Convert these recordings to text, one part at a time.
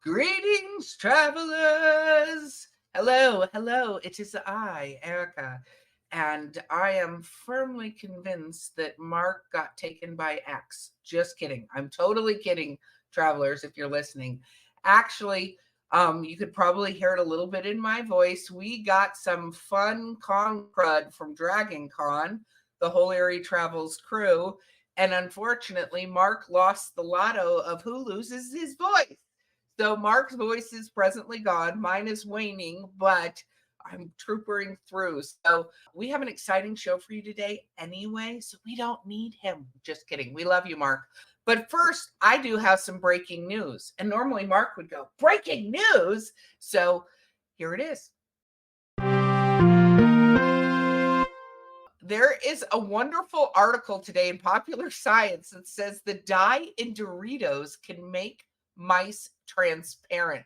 Greetings, travelers! Hello, hello. It is I, Erica, and I am firmly convinced that Mark got taken by X. Just kidding. I'm totally kidding, travelers, if you're listening. Actually, you could probably hear it a little bit in my voice. We got some fun con crud from Dragon Con, the whole Eerie Travels crew, and unfortunately, Mark lost the lotto of who loses his voice. So Mark's voice is presently gone. Mine is waning, but I'm troopering through. So we have an exciting show for you today anyway. So we don't need him. Just kidding. We love you, Mark. But first, I do have some breaking news. And normally Mark would go, breaking news. So here it is. There is a wonderful article today in Popular Science that says the dye in Doritos can make mice transparent.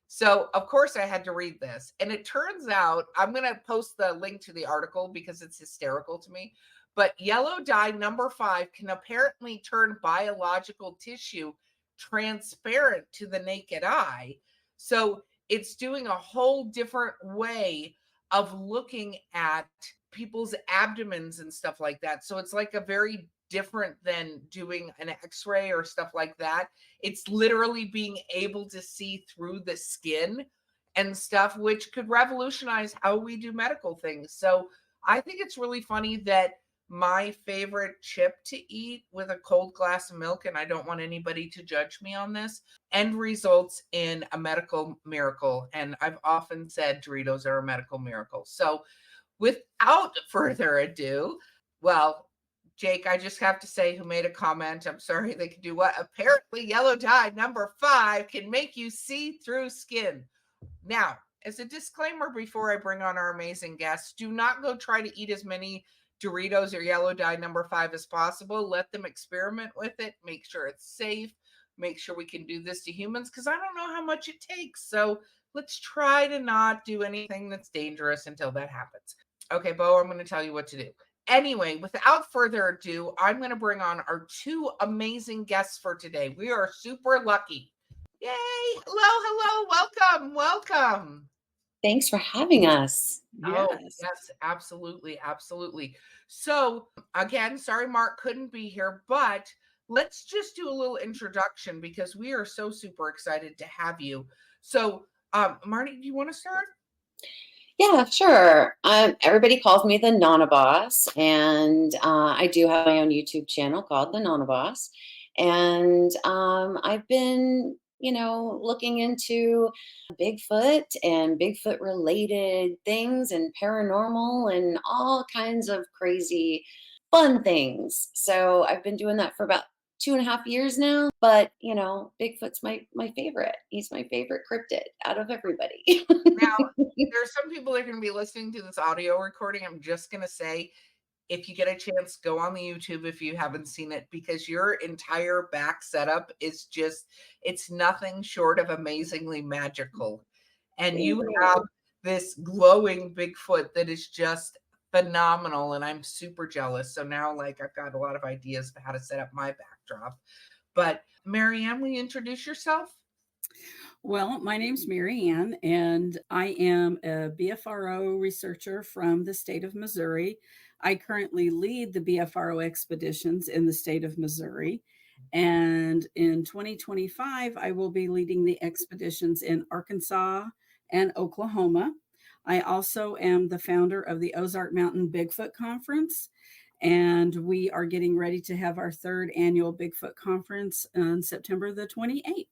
So, of course, I had to read this. And it turns out, I'm going to post the link to the article because it's hysterical to me. But yellow dye number 5 can apparently turn biological tissue transparent to the naked eye. So, it's doing a whole different way of looking at people's abdomens and stuff like that. So, it's like a very different than doing an x-ray or stuff like that. It's literally being able to see through the skin and stuff, which could revolutionize how we do medical things. So I think it's really funny that my favorite chip to eat with a cold glass of milk, and I don't want anybody to judge me on this, end results in a medical miracle. And I've often said Doritos are a medical miracle. So without further ado, well, Jake, I just have to say, who made a comment, I'm sorry, they can do what? Apparently, yellow dye number 5 can make you see through skin. Now, as a disclaimer before I bring on our amazing guests, do not go try to eat as many Doritos or yellow dye number 5 as possible. Let them experiment with it. Make sure it's safe. Make sure we can do this to humans because I don't know how much it takes. So let's try to not do anything that's dangerous until that happens. Okay, Bo, I'm going to tell you what to do. Anyway, without further ado, I'm going to bring on our 2 amazing guests for today. We are super lucky. Yay! Hello, welcome. Thanks for having us. Oh, yes, absolutely. So, again, sorry Mark couldn't be here, but let's just do a little introduction because we are so super excited to have you. So, Marty, do you want to start? Yeah, sure. Everybody calls me the NonnaBoss, and I do have my own YouTube channel called the NonnaBoss. And I've been, looking into Bigfoot and Bigfoot related things and paranormal and all kinds of crazy fun things. So I've been doing that for about 2.5 years now. But Bigfoot's my favorite. He's my favorite cryptid out of everybody. Now, there are some people that are going to be listening to this audio recording. I'm just going to say, if you get a chance, go on the YouTube if you haven't seen it, because your entire back setup is just, it's nothing short of amazingly magical. And you have this glowing Bigfoot that is just phenomenal. And I'm super jealous. So now, like, I've got a lot of ideas for how to set up my backdrop. But Marianne, will you introduce yourself? Well, my name's Mary Ann, and I am a BFRO researcher from the state of Missouri. I currently lead the BFRO expeditions in the state of Missouri. And in 2025, I will be leading the expeditions in Arkansas and Oklahoma. I also am the founder of the Ozark Mountain Bigfoot Conference, and we are getting ready to have our 3rd annual Bigfoot Conference on September the 28th.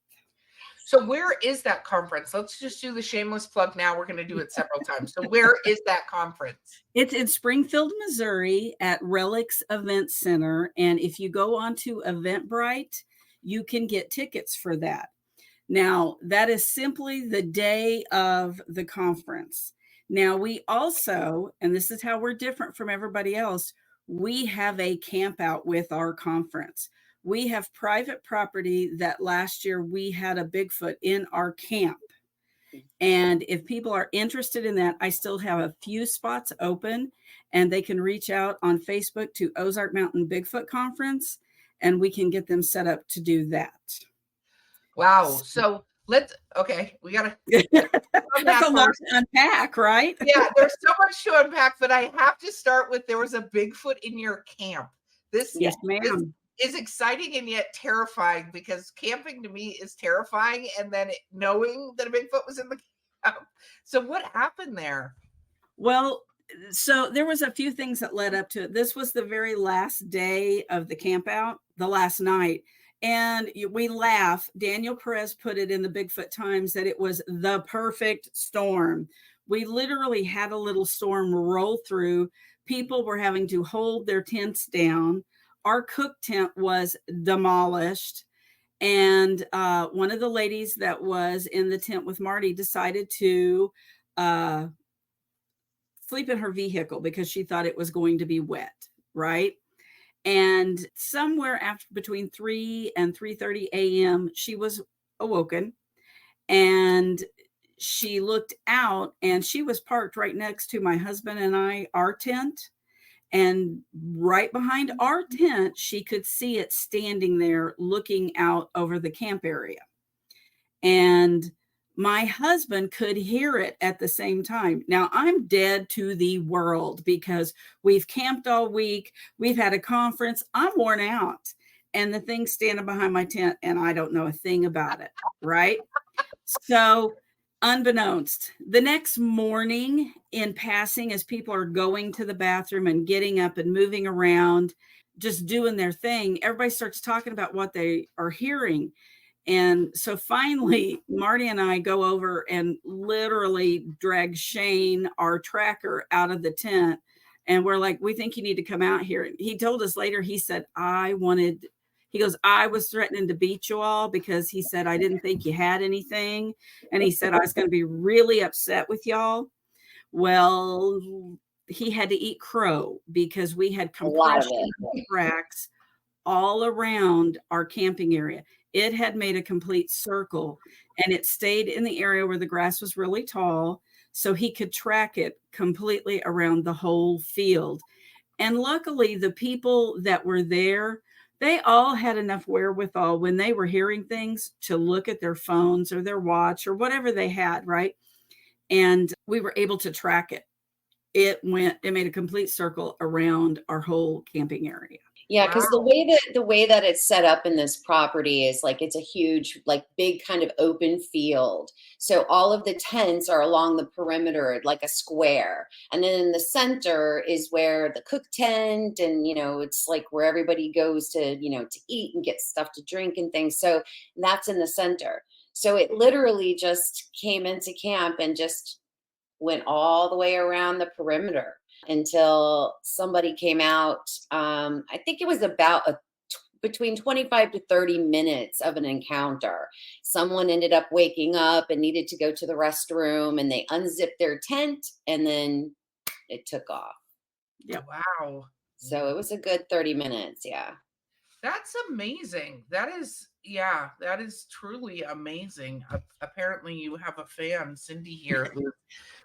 So where is that conference? Let's just do the shameless plug now. We're going to do it several times. So where is that conference? It's in Springfield, Missouri at Relics Event Center. And if you go onto Eventbrite, you can get tickets for that. Now, that is simply the day of the conference. Now, we also, and this is how we're different from everybody else, we have a camp out with our conference. We have private property that last year we had a Bigfoot in our camp. And if people are interested in that, I still have a few spots open, and they can reach out on Facebook to Ozark Mountain Bigfoot Conference, and we can get them set up to do that. Wow. So We gotta That's a lot to unpack, right? Yeah, there's so much to unpack, but I have to start with, there was a Bigfoot in your camp. This Yes, ma'am. is exciting and yet terrifying, because camping to me is terrifying, and then knowing that a Bigfoot was in the camp. So what happened there? Well, so there was a few things that led up to it. This was the very last day of the camp out, the last night. And we laugh. Daniel Perez put it in the Bigfoot Times that it was the perfect storm. We literally had a little storm roll through. People were having to hold their tents down. Our cook tent was demolished. And one of the ladies that was in the tent with Marty decided to sleep in her vehicle because she thought it was going to be wet, right? And somewhere after between 3 and 3:30 a.m., she was awoken, and she looked out, and she was parked right next to my husband and our tent. And right behind our tent, she could see it standing there looking out over the camp area. And my husband could hear it at the same time. Now, I'm dead to the world because we've camped all week. We've had a conference. I'm worn out. And the thing's standing behind my tent, and I don't know a thing about it, right? So, unbeknownst, the next morning, in passing, as people are going to the bathroom and getting up and moving around, just doing their thing, everybody starts talking about what they are hearing. And so finally, Marty and I go over and literally drag Shane, our tracker, out of the tent. And we're like, we think you need to come out here. And he told us later, he said, I was threatening to beat you all because he said, I didn't think you had anything. And he said, I was going to be really upset with y'all. Well, he had to eat crow because we had compression racks all around our camping area. It had made a complete circle, and it stayed in the area where the grass was really tall, so he could track it completely around the whole field. And luckily, the people that were there, they all had enough wherewithal when they were hearing things to look at their phones or their watch or whatever they had, right? And we were able to track it. It made a complete circle around our whole camping area. Yeah, because the way that it's set up in this property is like it's a huge, like big kind of open field. So all of the tents are along the perimeter, like a square. And then in the center is where the cook tent, and it's like where everybody goes to, to eat and get stuff to drink and things. So that's in the center. So it literally just came into camp and just went all the way around the perimeter until somebody came out. I think it was about between 25 to 30 minutes of an encounter. Someone ended up waking up and needed to go to the restroom, and they unzipped their tent, and then it took off. Yeah. Wow. So it was a good 30 minutes. Yeah. That's amazing. That is truly amazing. Apparently you have a fan, Cindy, here.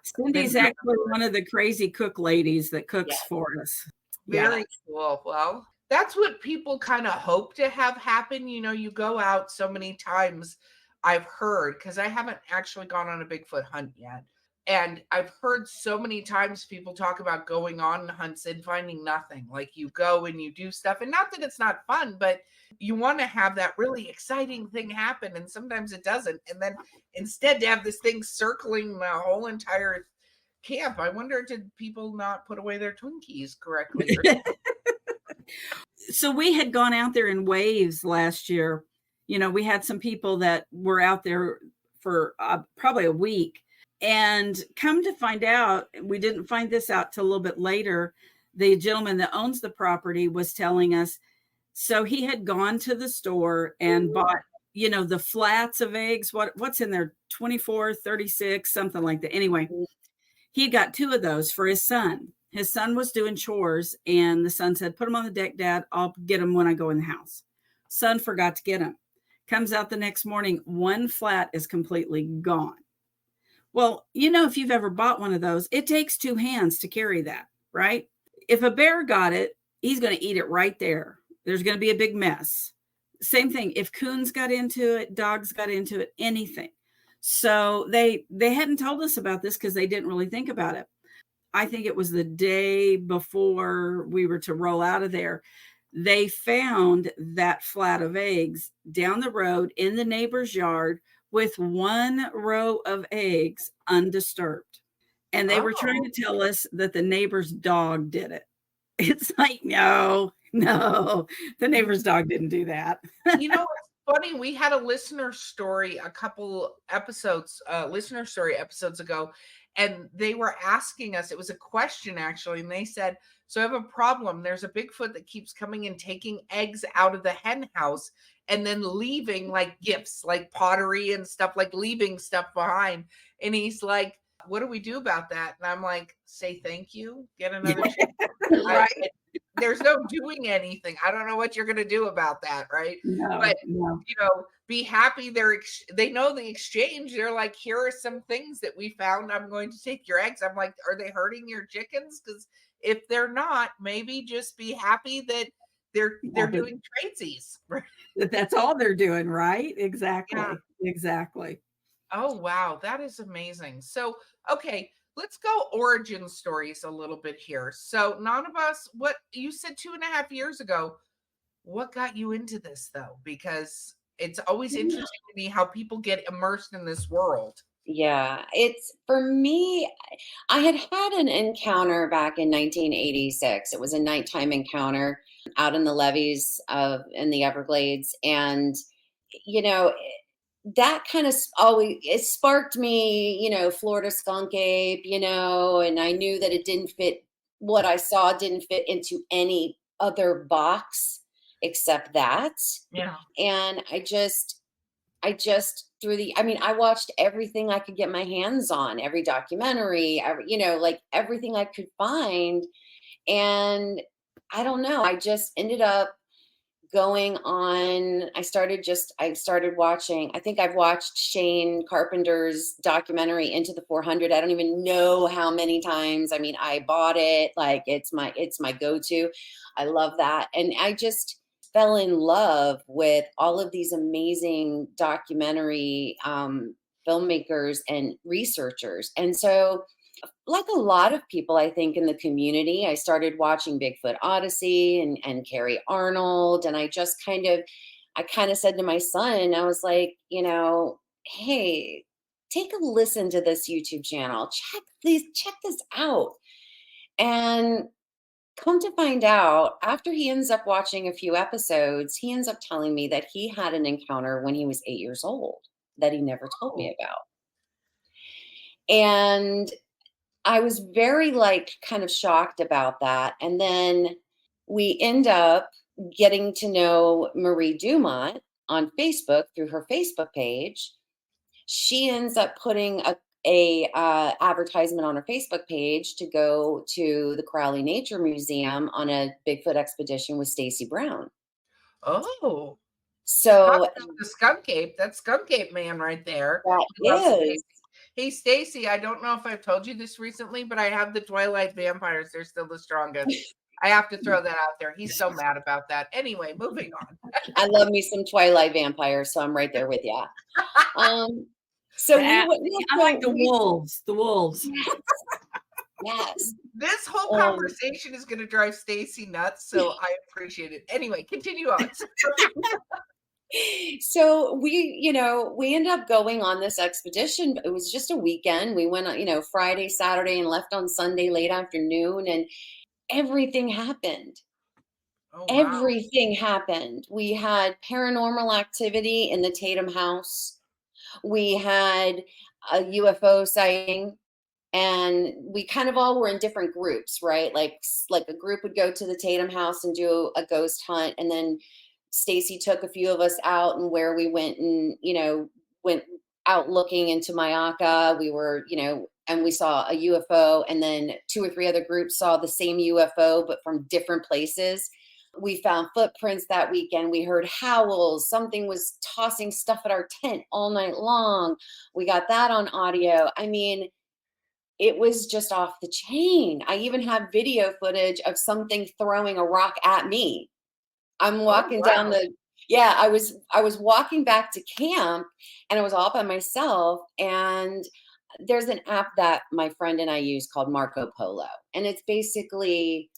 Cindy's actually one of the crazy cook ladies that cooks for us. Very cool. Well, that's what people kind of hope to have happen. You go out so many times, I've heard, because I haven't actually gone on a Bigfoot hunt yet. And I've heard so many times people talk about going on hunts and finding nothing. Like you go and you do stuff, and not that it's not fun, but you want to have that really exciting thing happen. And sometimes it doesn't. And then instead to have this thing circling the whole entire camp, I wonder, did people not put away their Twinkies correctly? So we had gone out there in waves last year. We had some people that were out there for probably a week. And come to find out, we didn't find this out till a little bit later. The gentleman that owns the property was telling us, so he had gone to the store and bought, the flats of eggs. What's in there? 24, 36, something like that. Anyway, he got 2 of those for his son. His son was doing chores, and the son said, put them on the deck, Dad. I'll get them when I go in the house. Son forgot to get them. Comes out the next morning, 1 flat is completely gone. Well, if you've ever bought one of those, it takes 2 hands to carry that, right? If a bear got it, he's going to eat it right there. There's going to be a big mess. same thing. If coons got into it, dogs got into it, anything. So they hadn't told us about this because they didn't really think about it. I think it was the day before we were to roll out of there. They found that flat of eggs down the road in the neighbor's yard with one row of eggs undisturbed. And they were trying to tell us that the neighbor's dog did it. It's like, no, the neighbor's dog didn't do that. You know, it's funny. We had a listener story a couple episodes, listener story episodes ago, and they were asking us, it was a question actually, and they said, so I have a problem. There's a Bigfoot that keeps coming and taking eggs out of the hen house and then leaving like gifts, like pottery and stuff, like leaving stuff behind. And he's like, what do we do about that? And I'm like, say thank you, get another chicken. Right. There's no doing anything. I don't know what you're going to do about that, right? But No. you know, be happy. They know the exchange. They're like, here are some things that we found. I'm going to take your eggs. I'm like, are they hurting your chickens? Because if they're not, maybe just be happy that they're doing tradesies. That's all they're doing, right? Exactly. Yeah. Exactly. Oh, wow. That is amazing. So, okay, let's go origin stories a little bit here. So, NonnaBoss, what you said 2.5 years ago, what got you into this though? Because it's always interesting to me how people get immersed in this world. Yeah, it's for me, I had an encounter back in 1986. It was a nighttime encounter out in the levees of in the Everglades, and you know, that kind of always it sparked me, Florida skunk ape, and I knew that it didn't fit what I saw didn't fit into any other box except that. Yeah. And I just I watched everything I could get my hands on, every documentary, like everything I could find. And I don't know, I just ended up going on. I started watching, I think I've watched Shane Carpenter's documentary Into the 400. I don't even know how many times. I mean, I bought it, like it's my go-to. I love that. And I just fell in love with all of these amazing documentary filmmakers and researchers. And so, like a lot of people, I think, in the community, I started watching Bigfoot Odyssey and Carrie Arnold. And I kind of said to my son, I was like, hey, take a listen to this YouTube channel. Check this out. And come to find out, after he ends up watching a few episodes, he ends up telling me that he had an encounter when he was 8 years old that he never told me about. And I was very kind of shocked about that. And then we end up getting to know Marie Dumont on Facebook through her Facebook page. She ends up putting a advertisement on her Facebook page to go to the Crowley Nature Museum on a Bigfoot expedition with Stacy Brown. Oh, So the skunk ape, that skunk ape man right there. that is. Hey, Stacy, I don't know if I've told you this recently, but I have the Twilight vampires. They're still the strongest. I have to throw that out there. He's so mad about that. Anyway, moving on. I love me some Twilight vampires, so I'm right there with you. So I like the wolves. The wolves. Yes. This whole conversation is going to drive Stacy nuts, so I appreciate it. Anyway, continue on. So we end up going on this expedition. It was just a weekend. We went, Friday, Saturday, and left on Sunday late afternoon, and everything happened. Oh, wow. Everything happened. We had paranormal activity in the Tatum house. We had a UFO sighting, and we kind of all were in different groups, right? Like a group would go to the Tatum house and do a ghost hunt, and then Stacy took a few of us out, and where we went and, went out looking into Mayaka. We were, and we saw a UFO, and then 2 or 3 other groups saw the same UFO, but from different places. We found footprints that weekend. We heard howls. Something was tossing stuff at our tent all night long. We got that on audio. I mean, it was just off the chain. I even have video footage of something throwing a rock at me. I'm walking down the, Yeah, I was walking back to camp and I was all by myself, and there's an app that my friend and I use called Marco Polo, and it's basically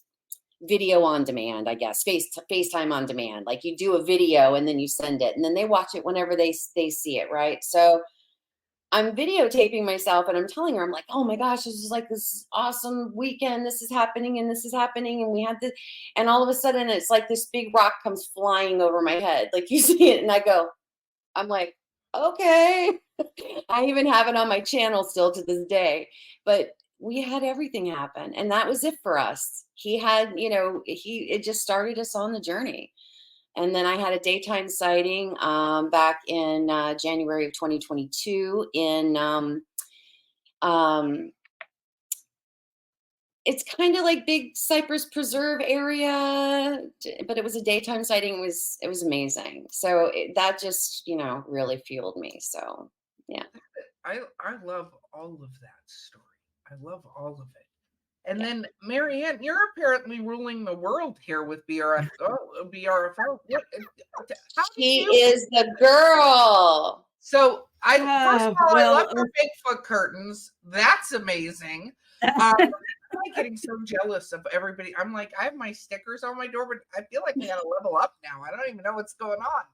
video on demand, I guess, FaceTime on demand. Like you do a video and then you send it, and then they watch it whenever they see it, right? So I'm videotaping myself and I'm telling her, I'm like, oh my gosh, this is like this awesome weekend. This is happening and this is happening. And we had this, and all of a sudden it's like this big rock comes flying over my head. Like you see it. And I'm like, okay. I even have it on my channel still to this day. But we had everything happen. And that was it for us. He had, it just started us on the journey. And then I had a daytime sighting back in January of 2022 in, it's kind of like Big Cypress Preserve area, but it was a daytime sighting. It was amazing. So that just, really fueled me. So, yeah. I love all of that story. I love all of it. And then, Marianne, you're apparently ruling the world here with BRFO. How She is the girl. So, first of all, I love your Bigfoot curtains. That's amazing. I'm getting so jealous of everybody. I'm like, I have my stickers on my door, but I feel like we got to level up now. I don't even know what's going on.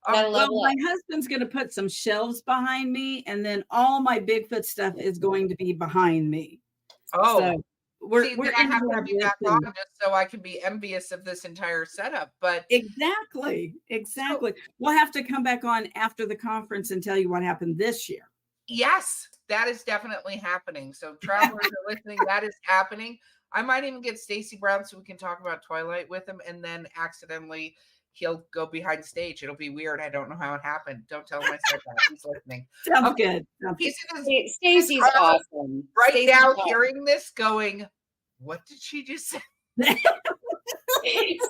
My husband's going to put some shelves behind me, and then all my Bigfoot stuff is going to be behind me. Oh. So, we're I have to have you back on just so I can be envious of this entire setup. But exactly. We'll have to come back on after the conference and tell you what happened this year. Yes, that is definitely happening. So travelers are listening. That is happening. I might even get Stacy Brown so we can talk about Twilight with him, and then accidentally he'll go behind stage. It'll be weird. I don't know how it happened. Don't tell him I said that. He's listening. Sounds good. Stacy's awesome. Right Stacey's now, awesome. Hearing this, going, what did she just say?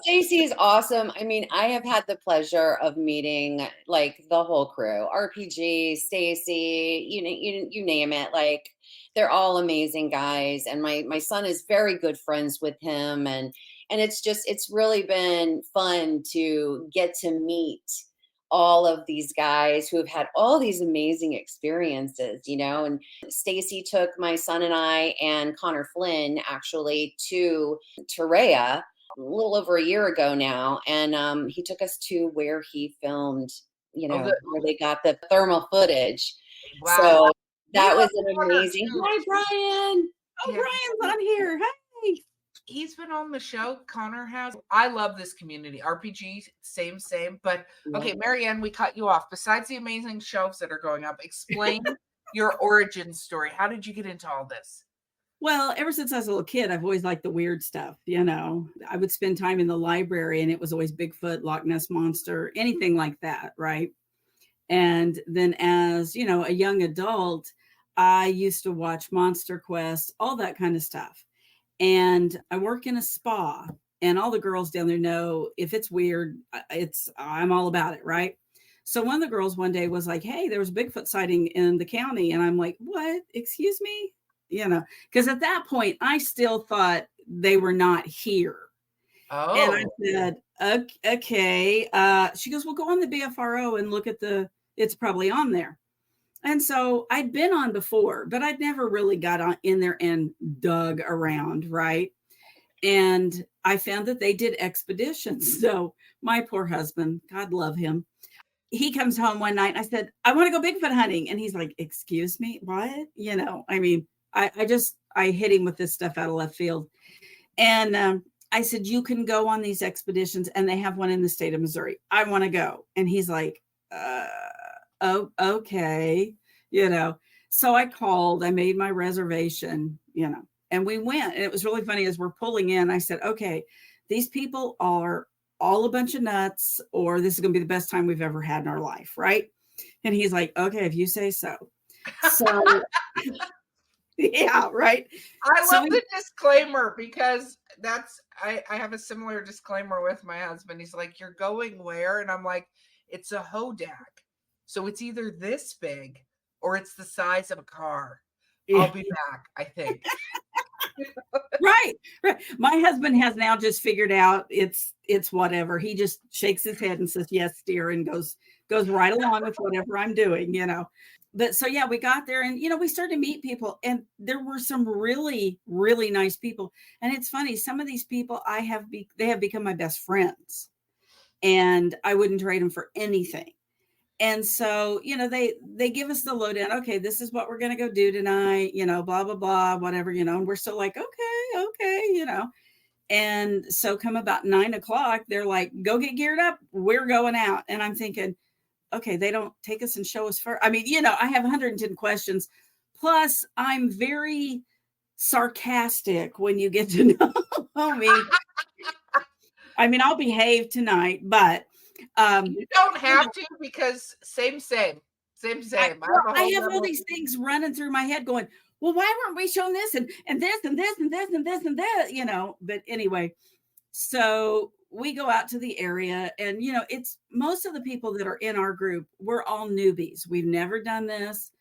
Stacy is awesome. I mean, I have had the pleasure of meeting like the whole crew, RPG, Stacy, you name it. Like they're all amazing guys. And my son is very good friends with him. And it's really been fun to get to meet all of these guys who have had all these amazing experiences, and Stacy took my son and I and Connor Flynn actually to Torreya a little over a year ago now. And he took us to where he filmed, where they got the thermal footage. Wow. So that was an amazing. Hi, Brian. Oh, yeah. Brian's on here. Hey. He's been on the show. Connor has. I love this community. RPG, same. But okay, Marianne, we cut you off. Besides the amazing shelves that are going up, explain your origin story. How did you get into all this? Well, ever since I was a little kid, I've always liked the weird stuff. I would spend time in the library and it was always Bigfoot, Loch Ness Monster, anything like that. Right. And then as, a young adult, I used to watch Monster Quest, all that kind of stuff. And I work in a spa, and all the girls down there know if it's weird, I'm all about it. Right. So one of the girls one day was like, hey, there was a Bigfoot sighting in the county. And I'm like, what? Excuse me? Because at that point, I still thought they were not here. Oh. And I said, okay. She goes, well, go on the BFRO and look at it's probably on there. And so I'd been on before, but I'd never really got on in there and dug around, right? And I found that they did expeditions. So my poor husband, God love him, he comes home one night and I said, I want to go Bigfoot hunting. And he's like, excuse me, what? I hit him with this stuff out of left field. And I said, you can go on these expeditions, and they have one in the state of Missouri. I want to go. And he's like, oh, okay. So I called, I made my reservation, and we went. And it was really funny as we're pulling in. I said, okay, these people are all a bunch of nuts, or this is going to be the best time we've ever had in our life. Right. And he's like, okay, if you say so. So yeah, right. I love the disclaimer, because I have a similar disclaimer with my husband. He's like, you're going where? And I'm like, it's a hodag. So it's either this big or it's the size of a car. Yeah. I'll be back, I think. Right, right. My husband has now just figured out it's whatever. He just shakes his head and says, yes, dear, and goes right along with whatever I'm doing, But so yeah, we got there and we started to meet people, and there were some really, really nice people. And it's funny, some of these people they have become my best friends, and I wouldn't trade them for anything. And so, they give us the lowdown. Okay, this is what we're going to go do tonight, blah, blah, blah, whatever, and we're still like, okay. And so come about 9:00, they're like, go get geared up. We're going out. And I'm thinking, okay, they don't take us and show us first. I mean, I have 110 questions. Plus, I'm very sarcastic when you get to know me. I mean, I'll behave tonight, but you don't have to, because same. I have all these things running through my head going, well, why weren't we shown this and this and this and this and this and that, but anyway, so we go out to the area, and it's most of the people that are in our group, we're all newbies. We've never done this,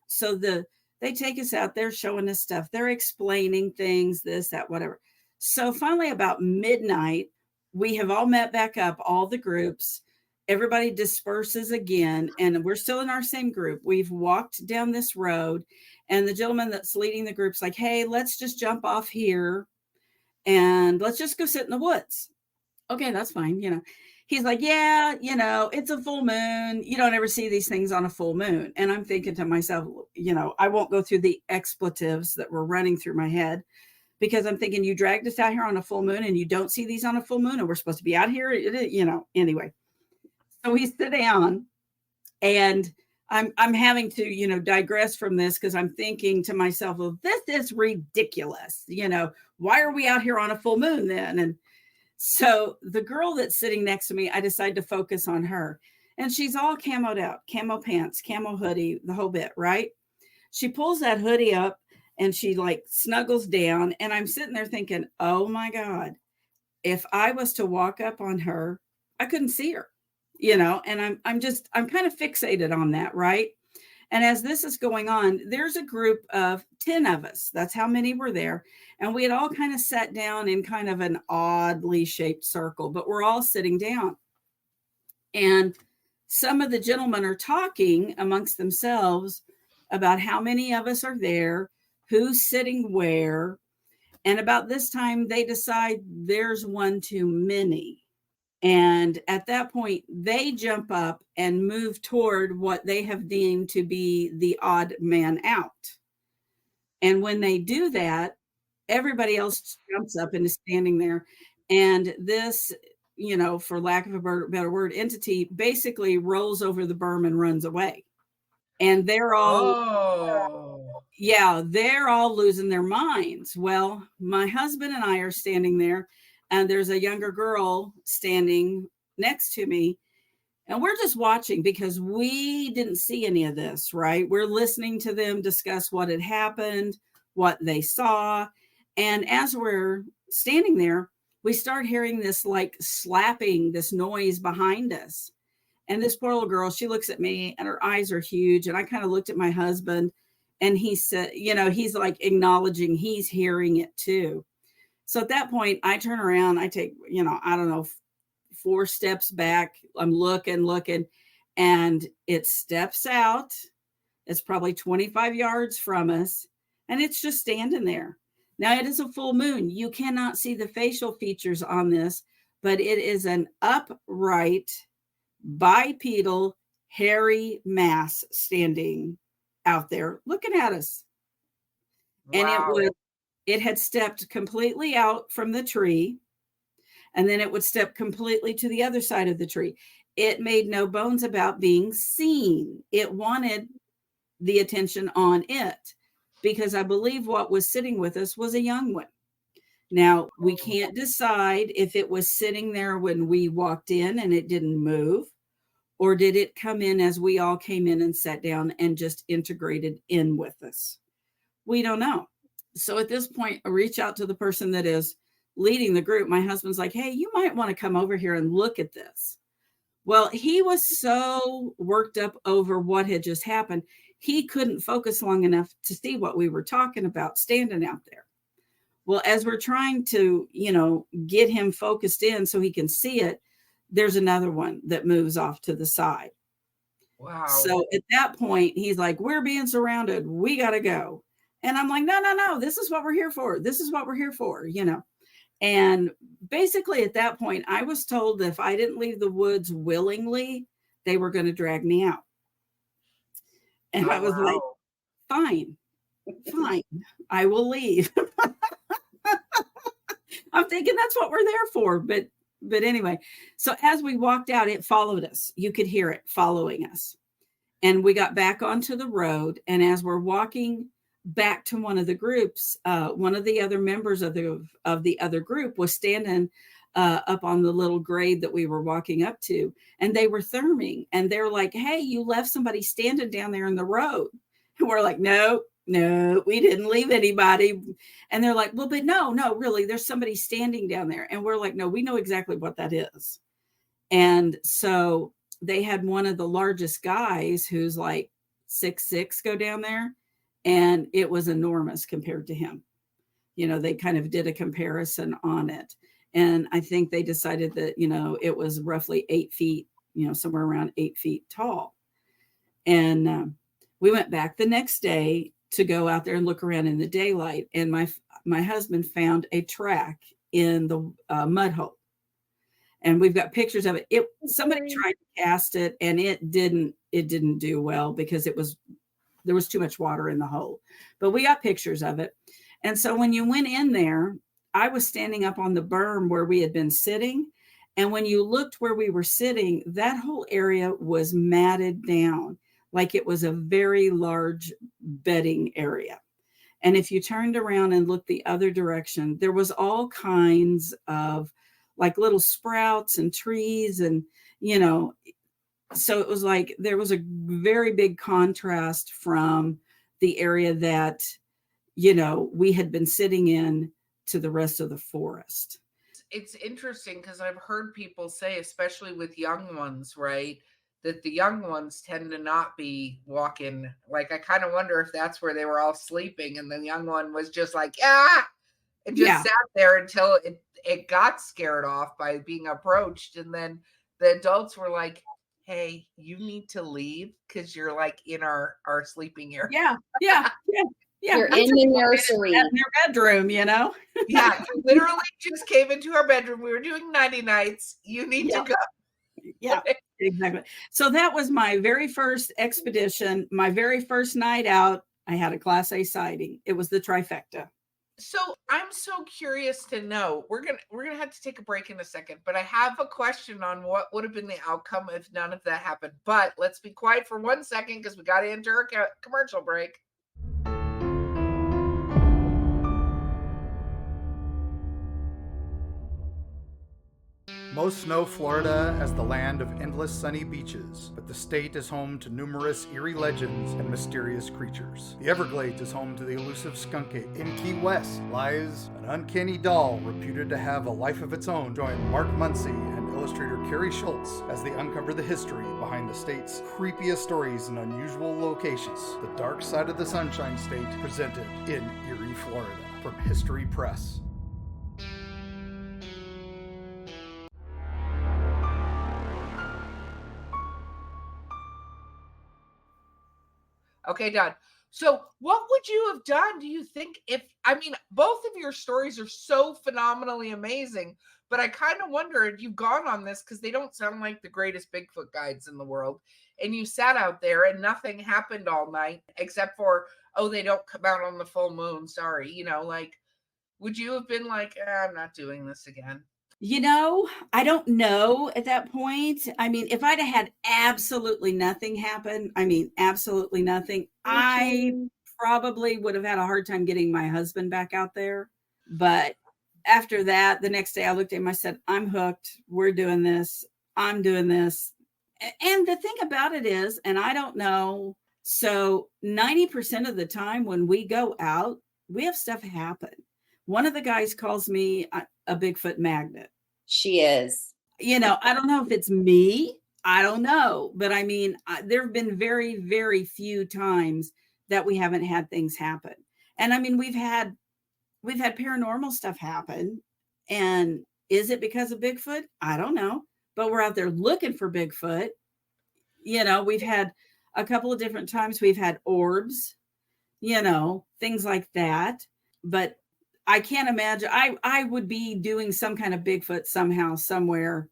so they take us out, they're showing us stuff, they're explaining things, this, that, whatever. So finally about midnight, we have all met back up, all the groups, everybody disperses again, and we're still in our same group. We've walked down this road, and the gentleman that's leading the group's like, hey, let's just jump off here and let's just go sit in the woods. Okay, that's fine. He's like, yeah, it's a full moon. You don't ever see these things on a full moon. And I'm thinking to myself, I won't go through the expletives that were running through my head, because I'm thinking, you dragged us out here on a full moon and you don't see these on a full moon, and we're supposed to be out here, anyway. So we sit down, and I'm having to, digress from this, because I'm thinking to myself, well, this is ridiculous. Why are we out here on a full moon then? And so the girl that's sitting next to me, I decided to focus on her, and she's all camoed out, camo pants, camo hoodie, the whole bit, right? She pulls that hoodie up and she like snuggles down, and I'm sitting there thinking, oh my God, if I was to walk up on her, I couldn't see her. And I'm kind of fixated on that. Right. And as this is going on, there's a group of 10 of us. That's how many were there. And we had all kind of sat down in kind of an oddly shaped circle, but we're all sitting down. And some of the gentlemen are talking amongst themselves about how many of us are there, who's sitting where. And about this time, they decide there's one too many. And at that point, they jump up and move toward what they have deemed to be the odd man out. And when they do that, everybody else jumps up and is standing there. And this, for lack of a better word, entity basically rolls over the berm and runs away. And they're all, they're all losing their minds. Well, my husband and I are standing there, and there's a younger girl standing next to me, and we're just watching, because we didn't see any of this, right? We're listening to them discuss what had happened, what they saw. And as we're standing there, we start hearing this like slapping, this noise behind us. And this poor little girl, she looks at me, and her eyes are huge. And I kind of looked at my husband, and he said, he's like acknowledging he's hearing it too. So at that point, I turn around, I take, I don't know, 4 steps back. I'm looking, and it steps out. It's probably 25 yards from us, and it's just standing there. Now, it is a full moon. You cannot see the facial features on this, but it is an upright, bipedal, hairy mass standing out there looking at us. Wow. And it had stepped completely out from the tree, and then it would step completely to the other side of the tree. It made no bones about being seen. It wanted the attention on it, because I believe what was sitting with us was a young one. Now, we can't decide if it was sitting there when we walked in and it didn't move, or did it come in as we all came in and sat down and just integrated in with us. We don't know. So at this point, I reach out to the person that is leading the group. My husband's like, hey, you might want to come over here and look at this. Well, he was so worked up over what had just happened, he couldn't focus long enough to see what we were talking about standing out there. Well, as we're trying to, get him focused in so he can see it, there's another one that moves off to the side. Wow. So at that point, he's like, we're being surrounded. We got to go. And I'm like, no. This is what we're here for. This is what we're here for, And basically at that point, I was told that if I didn't leave the woods willingly, they were going to drag me out. And I was like, fine, I will leave. I'm thinking that's what we're there for. But anyway, so as we walked out, it followed us. You could hear it following us. And we got back onto the road. And as we're walking back to one of the groups, one of the other members of the other group was standing up on the little grade that we were walking up to, and they were therming, and they're like, hey, you left somebody standing down there in the road. And we're like, no, we didn't leave anybody. And they're like, well, but no, really, there's somebody standing down there. And we're like, no, we know exactly what that is. And so they had one of the largest guys who's like 6'6" go down there, and it was enormous compared to him. They kind of did a comparison on it. And I think they decided that, it was roughly 8 feet, somewhere around 8 feet tall. And we went back the next day to go out there and look around in the daylight. And my husband found a track in the mud hole. And we've got pictures of it. Somebody tried to cast it, and it didn't do well because there was too much water in the hole. But we got pictures of it. And so when you went in there, I was standing up on the berm where we had been sitting. And when you looked where we were sitting, that whole area was matted down like it was a very large bedding area. And if you turned around and looked the other direction, there was all kinds of like little sprouts and trees. And, so it was like there was a very big contrast from the area that, we had been sitting in to the rest of the forest. It's interesting because I've heard people say, especially with young ones, right, that the young ones tend to not be walking. Like, I kind of wonder if that's where they were all sleeping and the young one was just like, and just sat there until it got scared off by being approached. And then the adults were like, hey, you need to leave because you're like in our sleeping area. Yeah. You're in the nursery. In their bedroom, Yeah, you literally just came into our bedroom. We were doing 90 nights. You need to go. Yeah, exactly. So that was my very first expedition, my very first night out. I had a Class A sighting. It was the trifecta. So I'm so curious to know. We're gonna have to take a break in a second, but I have a question on what would have been the outcome if none of that happened. But let's be quiet for 1 second because we got to enter a commercial break. Most know Florida as the land of endless sunny beaches, but the state is home to numerous eerie legends and mysterious creatures. The Everglades is home to the elusive skunk ape. In Key West lies an uncanny doll reputed to have a life of its own. Join Mark Muncy and illustrator Carrie Schultz as they uncover the history behind the state's creepiest stories and unusual locations. The Dark Side of the Sunshine State, presented in Eerie, Florida, from History Press. Okay, done. So what would you have done, do you think, both of your stories are so phenomenally amazing, but I kind of wonder if you've gone on this because they don't sound like the greatest Bigfoot guides in the world, and you sat out there and nothing happened all night except for, they don't come out on the full moon, sorry, would you have been like, I'm not doing this again? I don't know at that point. If I'd have had absolutely nothing happen, absolutely nothing, I probably would have had a hard time getting my husband back out there. But after that, the next day I looked at him, I said, I'm hooked. We're doing this. I'm doing this. And the thing about it is, and I don't know, so 90% of the time when we go out, we have stuff happen. One of the guys calls me a Bigfoot magnet. She is. I don't know if it's me. I don't know. But there have been very, very few times that we haven't had things happen. And we've had we've had paranormal stuff happen. And is it because of Bigfoot? I don't know. But we're out there looking for Bigfoot. We've had a couple of different times we've had orbs, things like that. But I can't imagine. I would be doing some kind of Bigfoot somehow, somewhere,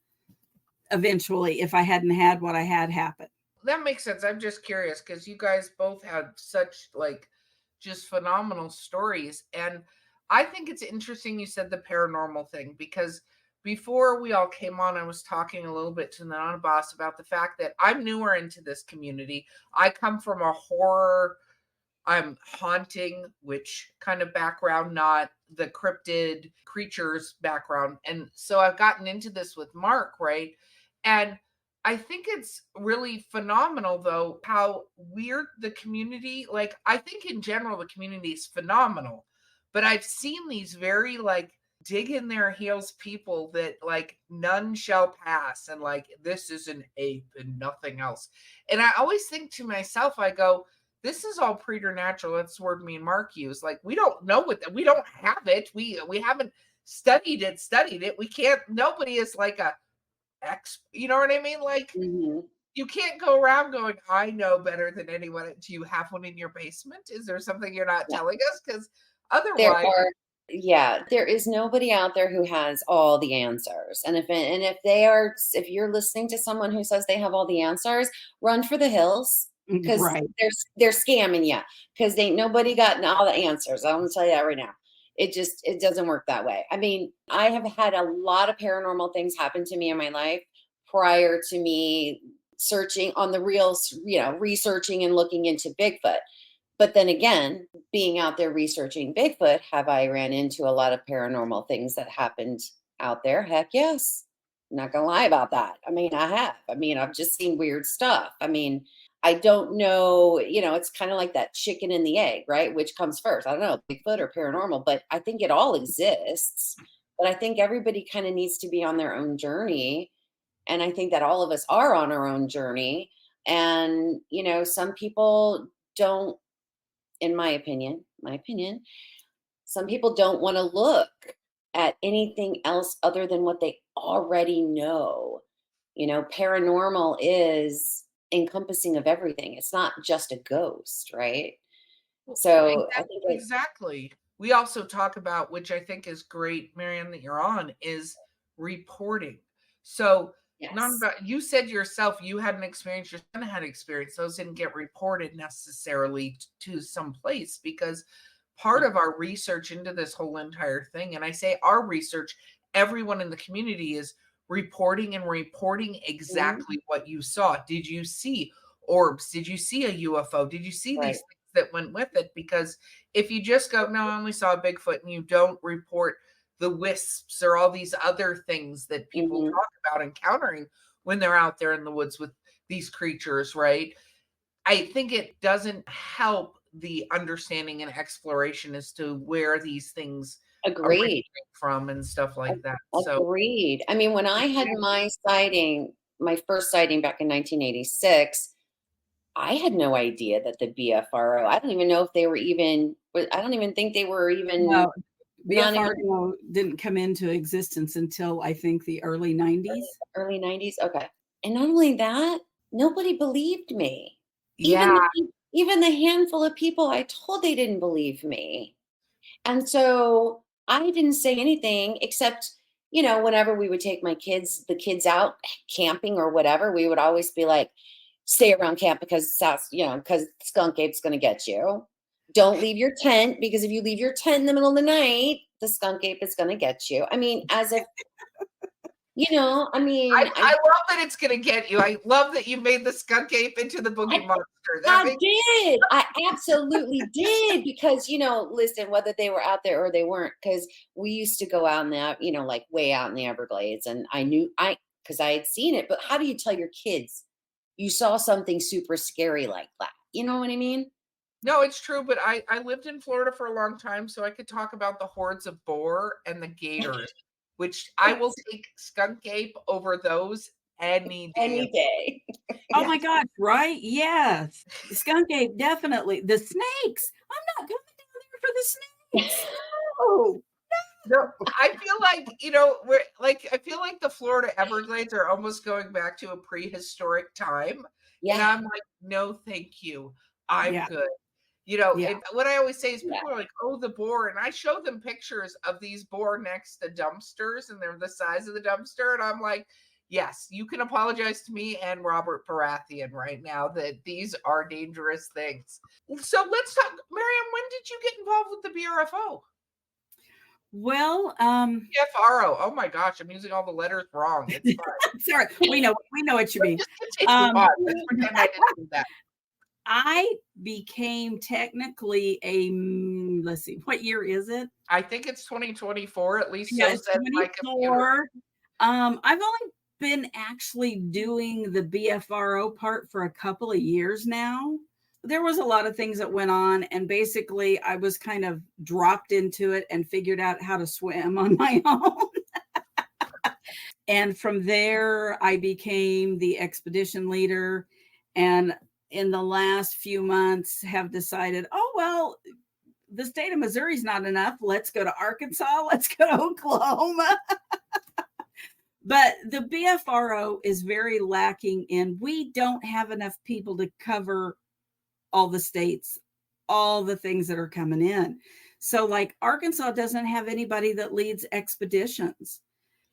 eventually, if I hadn't had what I had happen. That makes sense. I'm just curious because you guys both had such just phenomenal stories. And I think it's interesting you said the paranormal thing, because before we all came on, I was talking a little bit to the NonnaBoss about the fact that I'm newer into this community. I come from a horror, I'm haunting, which kind of background, not the cryptid creatures background. And so I've gotten into this with Mark, right? And I think it's really phenomenal, though, how weird the community, I think in general, the community is phenomenal. But I've seen these very, dig in their heels people that, none shall pass. And, this is an ape and nothing else. And I always think to myself, I go, this is all preternatural. That's the word me and Mark use. We don't know we don't have it. We haven't studied it. We can't, nobody is a you know what I mean? You can't go around going, I know better than anyone. Do you have one in your basement? Is there something you're not telling us? Because otherwise, there is nobody out there who has all the answers. And if you're listening to someone who says they have all the answers, run for the hills, because they're scamming you, because ain't nobody got all the answers. I'm gonna tell you that right now. It doesn't work that way. I mean, I have had a lot of paranormal things happen to me in my life prior to me searching on the reels, researching and looking into Bigfoot. But then again, being out there researching Bigfoot, have I ran into a lot of paranormal things that happened out there? Heck yes. I'm not going to lie about that. I mean, I have. I mean, I've just seen weird stuff. I mean, I don't know, it's kind of like that chicken and the egg, right? Which comes first? I don't know, Bigfoot or paranormal, but I think it all exists. But I think everybody kind of needs to be on their own journey. And I think that all of us are on our own journey. And, some people don't, in my opinion, some people don't want to look at anything else other than what they already know. Paranormal is encompassing of everything. It's not just a ghost, right? So I think exactly. We also talk about, which I think is great, Marianne, that you're on, is reporting. So you said yourself you had an experience, your son had experience. Those didn't get reported necessarily to some place, because part of our research into this whole entire thing, and I say our research, everyone in the community is reporting exactly what you saw. Did you see orbs? Did you see a UFO? Did you see these things that went with it? Because if you just go, no, I only saw a Bigfoot, and you don't report the wisps or all these other things that people talk about encountering when they're out there in the woods with these creatures, right? I think it doesn't help the understanding and exploration as to where these things agreed from and stuff like that. Agreed. I mean, when I had my first sighting back in 1986, I had no idea that the BFRO, I don't even know if they were even, I don't even think they were even. No, BFRO didn't come into existence until I think the early 90s. Early 90s? Okay. And not only that, nobody believed me. Yeah. Even the handful of people I told, they didn't believe me. And so I didn't say anything except, whenever we would take the kids out camping or whatever, we would always be like, stay around camp because skunk ape's going to get you. Don't leave your tent, because if you leave your tent in the middle of the night, the skunk ape is going to get you. I mean, as if, I love that it's going to get you. I love that you made the skunk ape into the boogie monster. I absolutely did. Because, listen, whether they were out there or they weren't, because we used to go out in the, way out in the Everglades, and I knew because I had seen it. But how do you tell your kids you saw something super scary like that? You know what I mean? No, it's true. But I lived in Florida for a long time, so I could talk about the hordes of boar and the gators, which I will take skunk ape over those any day. Any day. Oh my God, right? Yes. The skunk ape, definitely. The snakes. I'm not going down there for the snakes. No. No, I feel like, I feel like the Florida Everglades are almost going back to a prehistoric time. And Yeah. I'm like, no, thank you. I'm Yeah. good. Yeah. What I always say is Yeah. people are like, oh, the boar. And I show them pictures of these boar next to dumpsters and they're the size of the dumpster. And I'm like, yes, you can apologize to me and Robert Baratheon right now that these are dangerous things. So let's talk, Miriam, when did you get involved with the BRFO? Well, BFRO. Oh my gosh, I'm using all the letters wrong. It's fine. sorry, we know what you mean. Just continue on. Let's pretend I didn't do that. I became technically let's see, what year is it? I think it's 2024, at least Yeah, so it's said my computer. 24. I've only been actually doing the BFRO part for a couple of years now. There was a lot of things that went on, and basically I was kind of dropped into it and figured out how to swim on my own. And from there, I became the expedition leader. And in the last few months have decided, oh, well, the state of Missouri is not enough. Let's go to Arkansas. Let's go to Oklahoma. But the BFRO is very lacking in, we don't have enough people to cover all the states, all the things that are coming in. So like Arkansas doesn't have anybody that leads expeditions,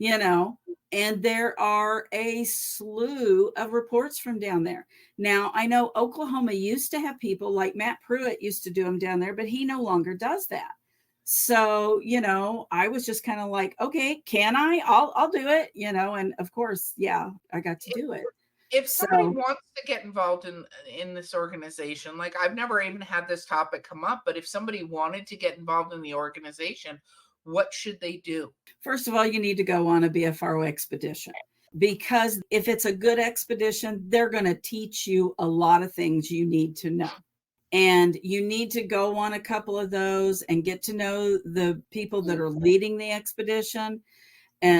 and there are a slew of reports from down there. Now, I know Oklahoma used to have people like Matt Pruitt used to do them down there, but he no longer does that. So, I was just kind of like, okay, can I? I'll do it, and of course, yeah, I got to do it. If somebody wants to get involved in this organization, like I've never even had this topic come up, but if somebody wanted to get involved in the organization, what should they do? First of all, you need to go on a BFRO expedition, because if it's a good expedition, they're going to teach you a lot of things you need to know. And you need to go on a couple of those and get to know the people that are leading the expedition.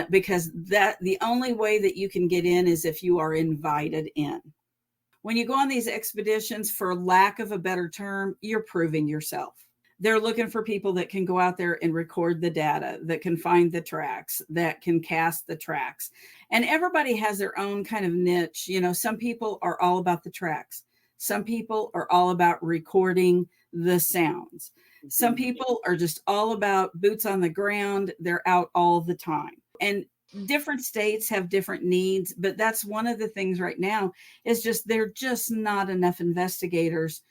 Because the only way that you can get in is if you are invited in. When you go on these expeditions, for lack of a better term, you're proving yourself. They're looking for people that can go out there and record the data, that can find the tracks, that can cast the tracks. And everybody has their own kind of niche. Some people are all about the tracks. Some people are all about recording the sounds. Some people are just all about boots on the ground. They're out all the time. And different states have different needs, but that's one of the things right now is just, they're just not enough investigators.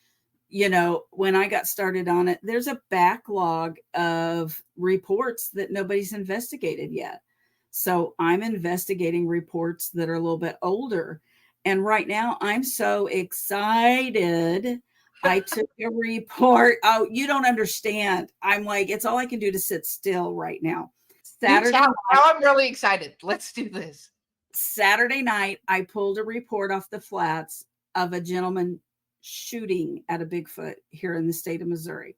When I got started on it, there's a backlog of reports that nobody's investigated yet. So I'm investigating reports that are a little bit older. And right now I'm so excited. I took a report. Oh, you don't understand. I'm like, it's all I can do to sit still right now. Saturday night, now I'm really excited. Let's do this. Saturday night, I pulled a report off the flats of a gentleman shooting at a Bigfoot here in the state of Missouri,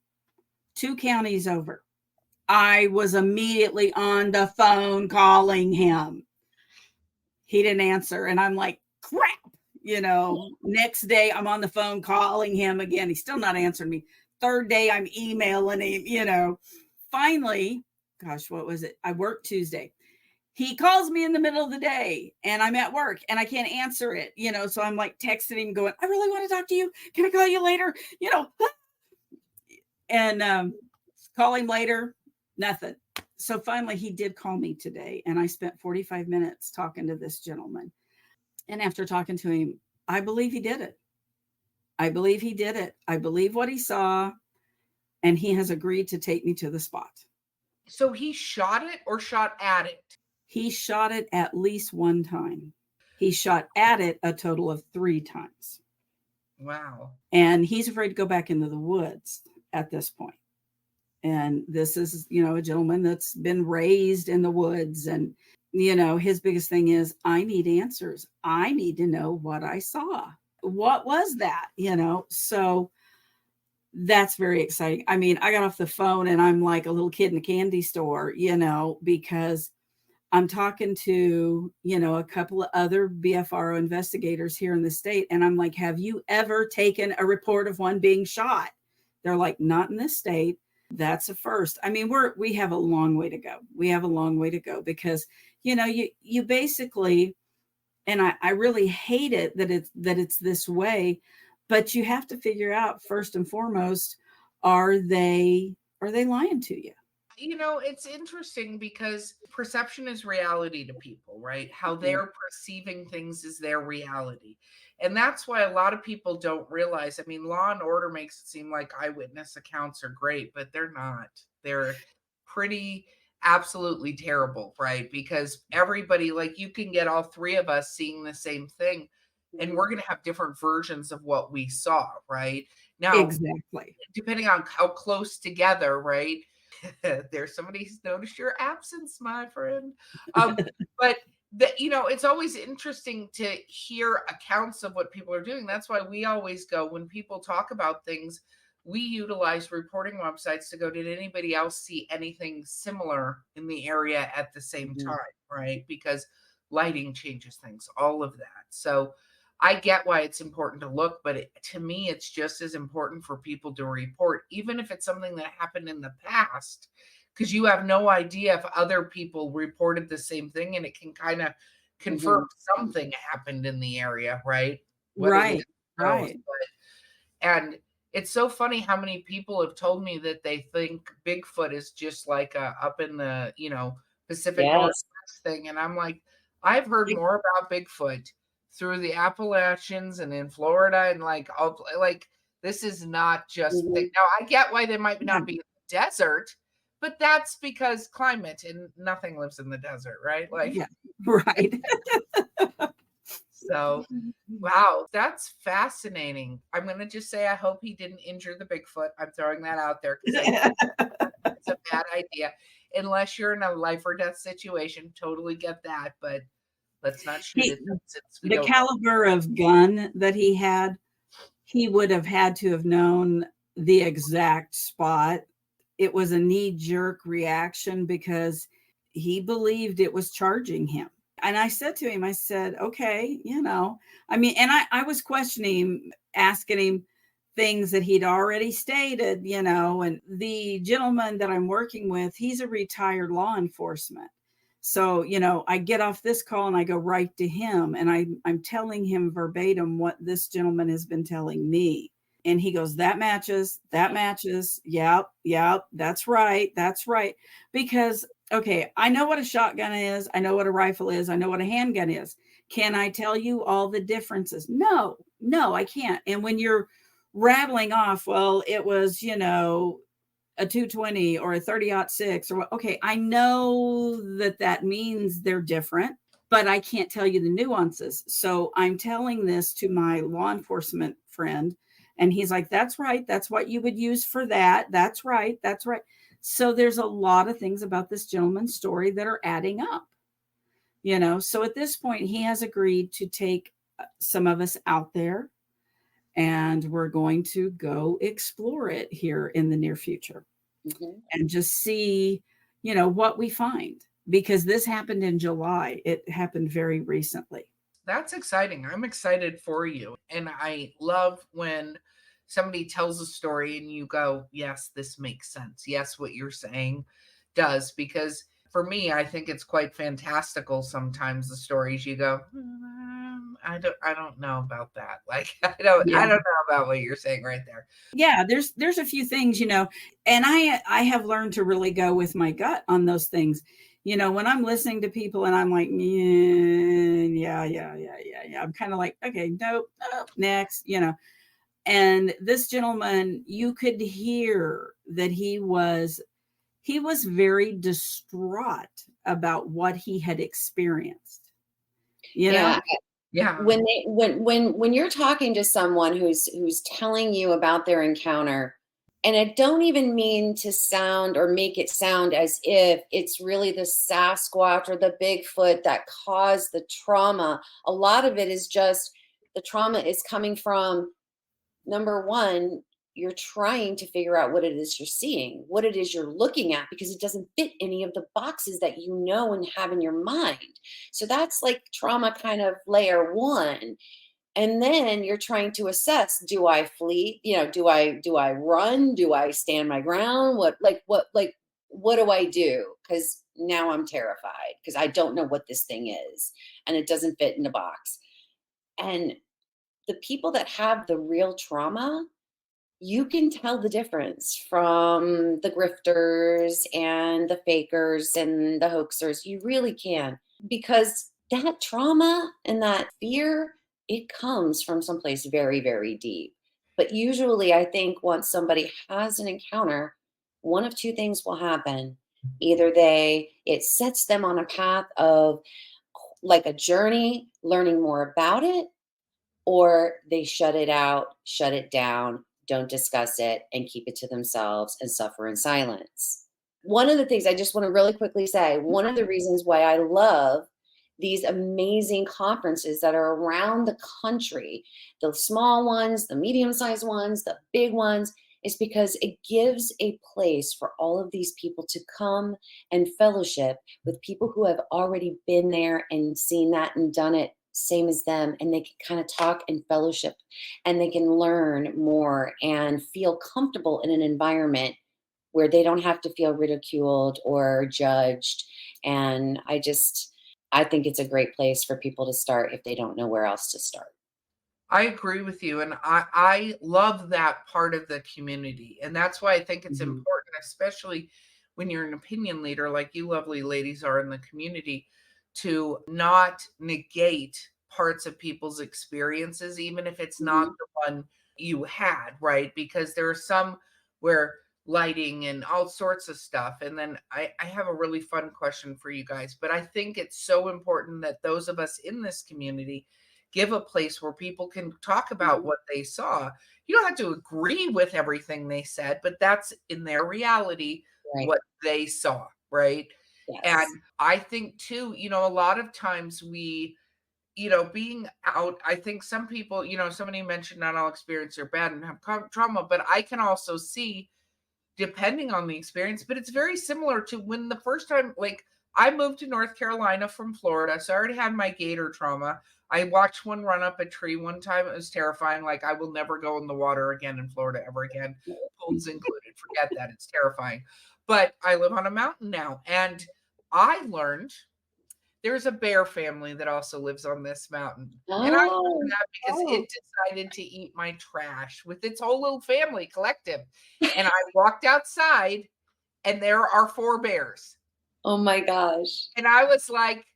2 counties over. I was immediately on the phone calling him. He didn't answer. And I'm like, crap. Next day I'm on the phone calling him again. He's still not answering me. Third day I'm emailing him, Finally, gosh, what was it? I worked Tuesday. He calls me in the middle of the day and I'm at work and I can't answer it, so I'm like texting him going, I really want to talk to you. Can I call you later? And call him later, nothing. So finally he did call me today and I spent 45 minutes talking to this gentleman. And after talking to him, I believe he did it. I believe he did it. I believe what he saw, and he has agreed to take me to the spot. So he shot it or shot at it? He shot it at least 1 time. He shot at it a total of 3 times. Wow. And he's afraid to go back into the woods at this point. And this is, a gentleman that's been raised in the woods. And, his biggest thing is, I need answers. I need to know what I saw. What was that? So that's very exciting. I mean, I got off the phone and I'm like a little kid in a candy store, because I'm talking to, a couple of other BFRO investigators here in the state. And I'm like, have you ever taken a report of one being shot? They're like, not in this state. That's a first. I mean, we have a long way to go. We have a long way to go because, you basically, and I really hate it that it's this way, but you have to figure out first and foremost, are they lying to you? It's interesting because perception is reality to people, right? How they're perceiving things is their reality. And that's why a lot of people don't realize. I mean, Law and Order makes it seem like eyewitness accounts are great, but they're not. They're pretty absolutely terrible, right? Because everybody, like, you can get all three of us seeing the same thing, and we're going to have different versions of what we saw, right? Now, Exactly. depending on how close together, right? There's somebody who's noticed your absence, my friend. But it's always interesting to hear accounts of what people are doing. That's why we always go when people talk about things. We utilize reporting websites to go, did anybody else see anything similar in the area at the same time, right? Because lighting changes things, all of that. So I get why it's important to look, but to me, it's just as important for people to report, even if it's something that happened in the past, because you have no idea if other people reported the same thing, and it can kind of confirm something happened in the area, right? Right. Right. And it's so funny how many people have told me that they think Bigfoot is just like up in the, Pacific Northwest thing. And I'm like, I've heard more about Bigfoot through the Appalachians and in Florida, and this is not just now I get why they might not be in the desert, but that's because climate, and nothing lives in the desert, right? Right. So wow, that's fascinating. I'm gonna just say I hope he didn't injure the Bigfoot. I'm throwing that out there because I think it's a bad idea unless you're in a life or death situation. Totally get that, but let's not shoot it. The caliber of gun that he had, he would have had to have known the exact spot. It was a knee-jerk reaction because he believed it was charging him. And I said to him, I said, okay, I mean, and I was questioning him, asking him things that he'd already stated, and the gentleman that I'm working with, he's a retired law enforcement. So, I get off this call and I go right to him, and I'm telling him verbatim what this gentleman has been telling me. And he goes, that matches. Yep, that's right. Because, okay, I know what a shotgun is. I know what a rifle is. I know what a handgun is. Can I tell you all the differences? No, I can't. And when you're rattling off, well, it was, a 220 or a 30-06 or okay, I know that means they're different, but I can't tell you the nuances. So I'm telling this to my law enforcement friend, and he's like, that's right. That's what you would use for that. That's right. So there's a lot of things about this gentleman's story that are adding up, So at this point, he has agreed to take some of us out there, and we're going to go explore it here in the near future and just see, what we find, because this happened in July. It happened very recently. That's exciting. I'm excited for you. And I love when somebody tells a story and you go, yes, this makes sense. Yes, what you're saying does. Because for me, I think it's quite fantastical sometimes, the stories you go, I don't know about that. Like, I don't know about what you're saying right there. Yeah, there's a few things, and I have learned to really go with my gut on those things. When I'm listening to people and I'm like, yeah. I'm kind of like, okay, nope, next, And this gentleman, you could hear that he was very distraught about what he had experienced. Yeah. Yeah. When you're talking to someone who's telling you about their encounter, and I don't even mean to sound or make it sound as if it's really the Sasquatch or the Bigfoot that caused the trauma. A lot of it is just the trauma is coming from, number one, you're trying to figure out what it is you're seeing, what it is you're looking at, because it doesn't fit any of the boxes that you know and have in your mind. So that's like trauma kind of layer one. And then you're trying to assess, do I flee? Do I run? Do I stand my ground? What do I do? Because now I'm terrified because I don't know what this thing is and it doesn't fit in a box. And the people that have the real trauma, you can tell the difference from the grifters and the fakers and the hoaxers. You really can, because that trauma and that fear, it comes from someplace very, very deep. But usually, I think once somebody has an encounter, one of two things will happen. Either it sets them on a path of like a journey, learning more about it, or they shut it out, shut it down, don't discuss it, and keep it to themselves and suffer in silence. One of the things I just want to really quickly say, one of the reasons why I love these amazing conferences that are around the country, the small ones, the medium-sized ones, the big ones, is because it gives a place for all of these people to come and fellowship with people who have already been there and seen that and done it same as them, and they can kind of talk and fellowship, and they can learn more and feel comfortable in an environment where they don't have to feel ridiculed or judged. And I think it's a great place for people to start if they don't know where else to start. I agree with you. And I love that part of the community. And that's why I think it's important, especially when you're an opinion leader like you lovely ladies are in the community, to not negate parts of people's experiences, even if it's not the one you had, right? Because there are some where lighting and all sorts of stuff. And then I have a really fun question for you guys, but I think it's so important that those of us in this community give a place where people can talk about what they saw. You don't have to agree with everything they said, but that's in their reality, Right. what they saw, right? Yes. And I think too, a lot of times we, being out, I think some people, somebody mentioned not all experiences are bad and have trauma, but I can also see, depending on the experience, but it's very similar to when the first time, like I moved to North Carolina from Florida, so I already had my gator trauma. I watched one run up a tree one time. It was terrifying. Like I will never go in the water again in Florida ever again, pools included. Forget that. It's terrifying. But I live on a mountain now, and I learned there's a bear family that also lives on this mountain. And I learned that because it decided to eat my trash with its whole little family collective. And I walked outside and there are 4 bears. Oh my gosh. And I was like,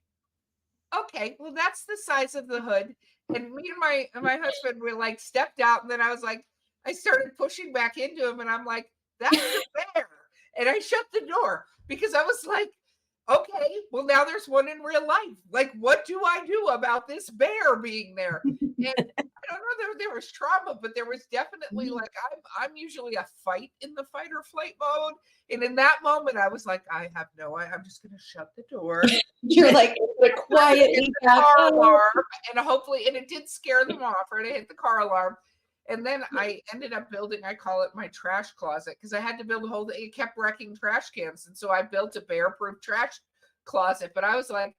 okay, well, that's the size of the hood. And me and my husband were like stepped out. And then I was like, I started pushing back into him and I'm like, that's the bear. And I shut the door because I was like, okay, well, now there's one in real life. Like, what do I do about this bear being there? And I don't know, there was trauma, but there was definitely like, I'm usually a fight in the fight or flight mode. And in that moment, I was like, I'm just going to shut the door. You're like, quietly the car alarm, and hopefully, and it did scare them off, right? I hit the car alarm. And then I ended up building, I call it my trash closet, because I had to build a whole, it kept wrecking trash cans. And so I built a bear-proof trash closet. But I was like,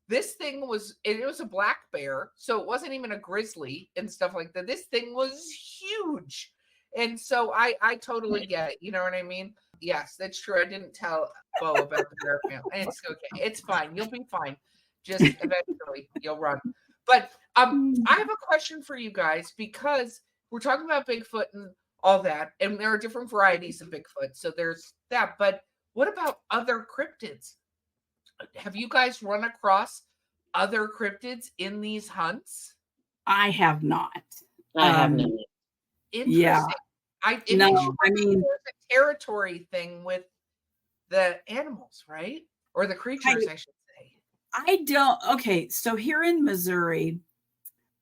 this thing it was a black bear. So it wasn't even a grizzly and stuff like that. This thing was huge. And so I totally get it. You know what I mean? Yes, that's true. I didn't tell Bo about the bear family. It's okay. It's fine. You'll be fine. Just eventually you'll run. But I have a question for you guys, because we're talking about Bigfoot and all that, and there are different varieties of Bigfoot. So there's that. But what about other cryptids? Have you guys run across other cryptids in these hunts? I have not. I have not. Interesting. Yeah. I mean, there's a territory thing with the animals, right? Or the creatures, I should say. I don't. Okay, so here in Missouri,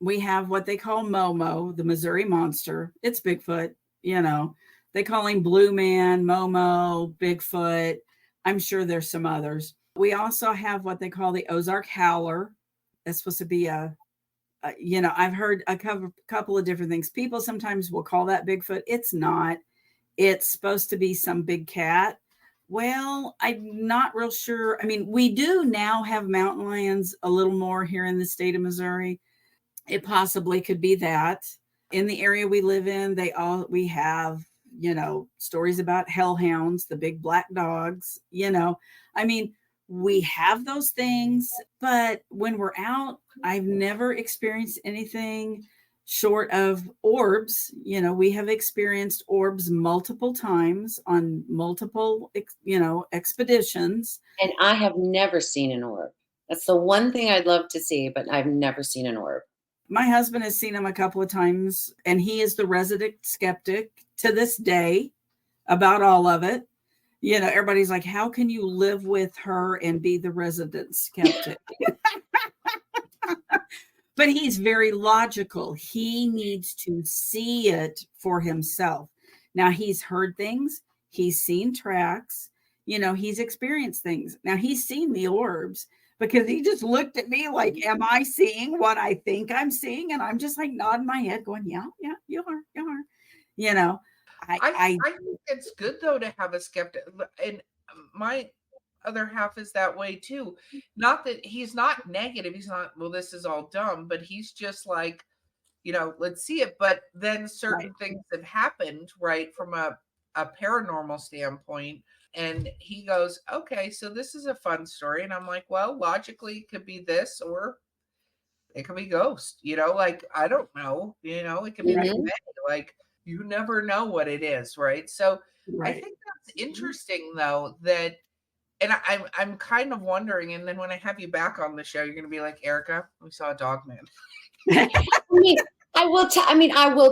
we have what they call Momo, the Missouri Monster. It's Bigfoot, They call him Blue Man, Momo, Bigfoot. I'm sure there's some others. We also have what they call the Ozark Howler. That's supposed to be I've heard a couple of different things. People sometimes will call that Bigfoot. It's not. It's supposed to be some big cat. Well, I'm not real sure. I mean, we do now have mountain lions a little more here in the state of Missouri. it possibly could be that. In the area we live in, we have, stories about hellhounds, the big black dogs, I mean, we have those things, but when we're out, I've never experienced anything short of orbs. We have experienced orbs multiple times on multiple, expeditions. And I have never seen an orb. That's the one thing I'd love to see, but I've never seen an orb. My husband has seen them a couple of times, and he is the resident skeptic to this day about all of it. Everybody's like, how can you live with her and be the resident skeptic? But he's very logical. He needs to see it for himself. Now, he's heard things. He's seen tracks. He's experienced things. Now, he's seen the orbs, because he just looked at me like, am I seeing what I think I'm seeing? And I'm just like nodding my head going, yeah, you are. I think it's good though to have a skeptic, and my other half is that way too. Not that he's not negative. He's not, well, this is all dumb, but he's just like, let's see it. But then certain things have happened, right, from a paranormal standpoint. And he goes, okay, so this is a fun story. And I'm like, well, logically it could be this, or it could be ghost, like, I don't know, it could be like, you never know what it is. Right. So I think that's interesting though, that, and I'm kind of wondering, and then when I have you back on the show, you're going to be like, Erica, we saw a dog man. I will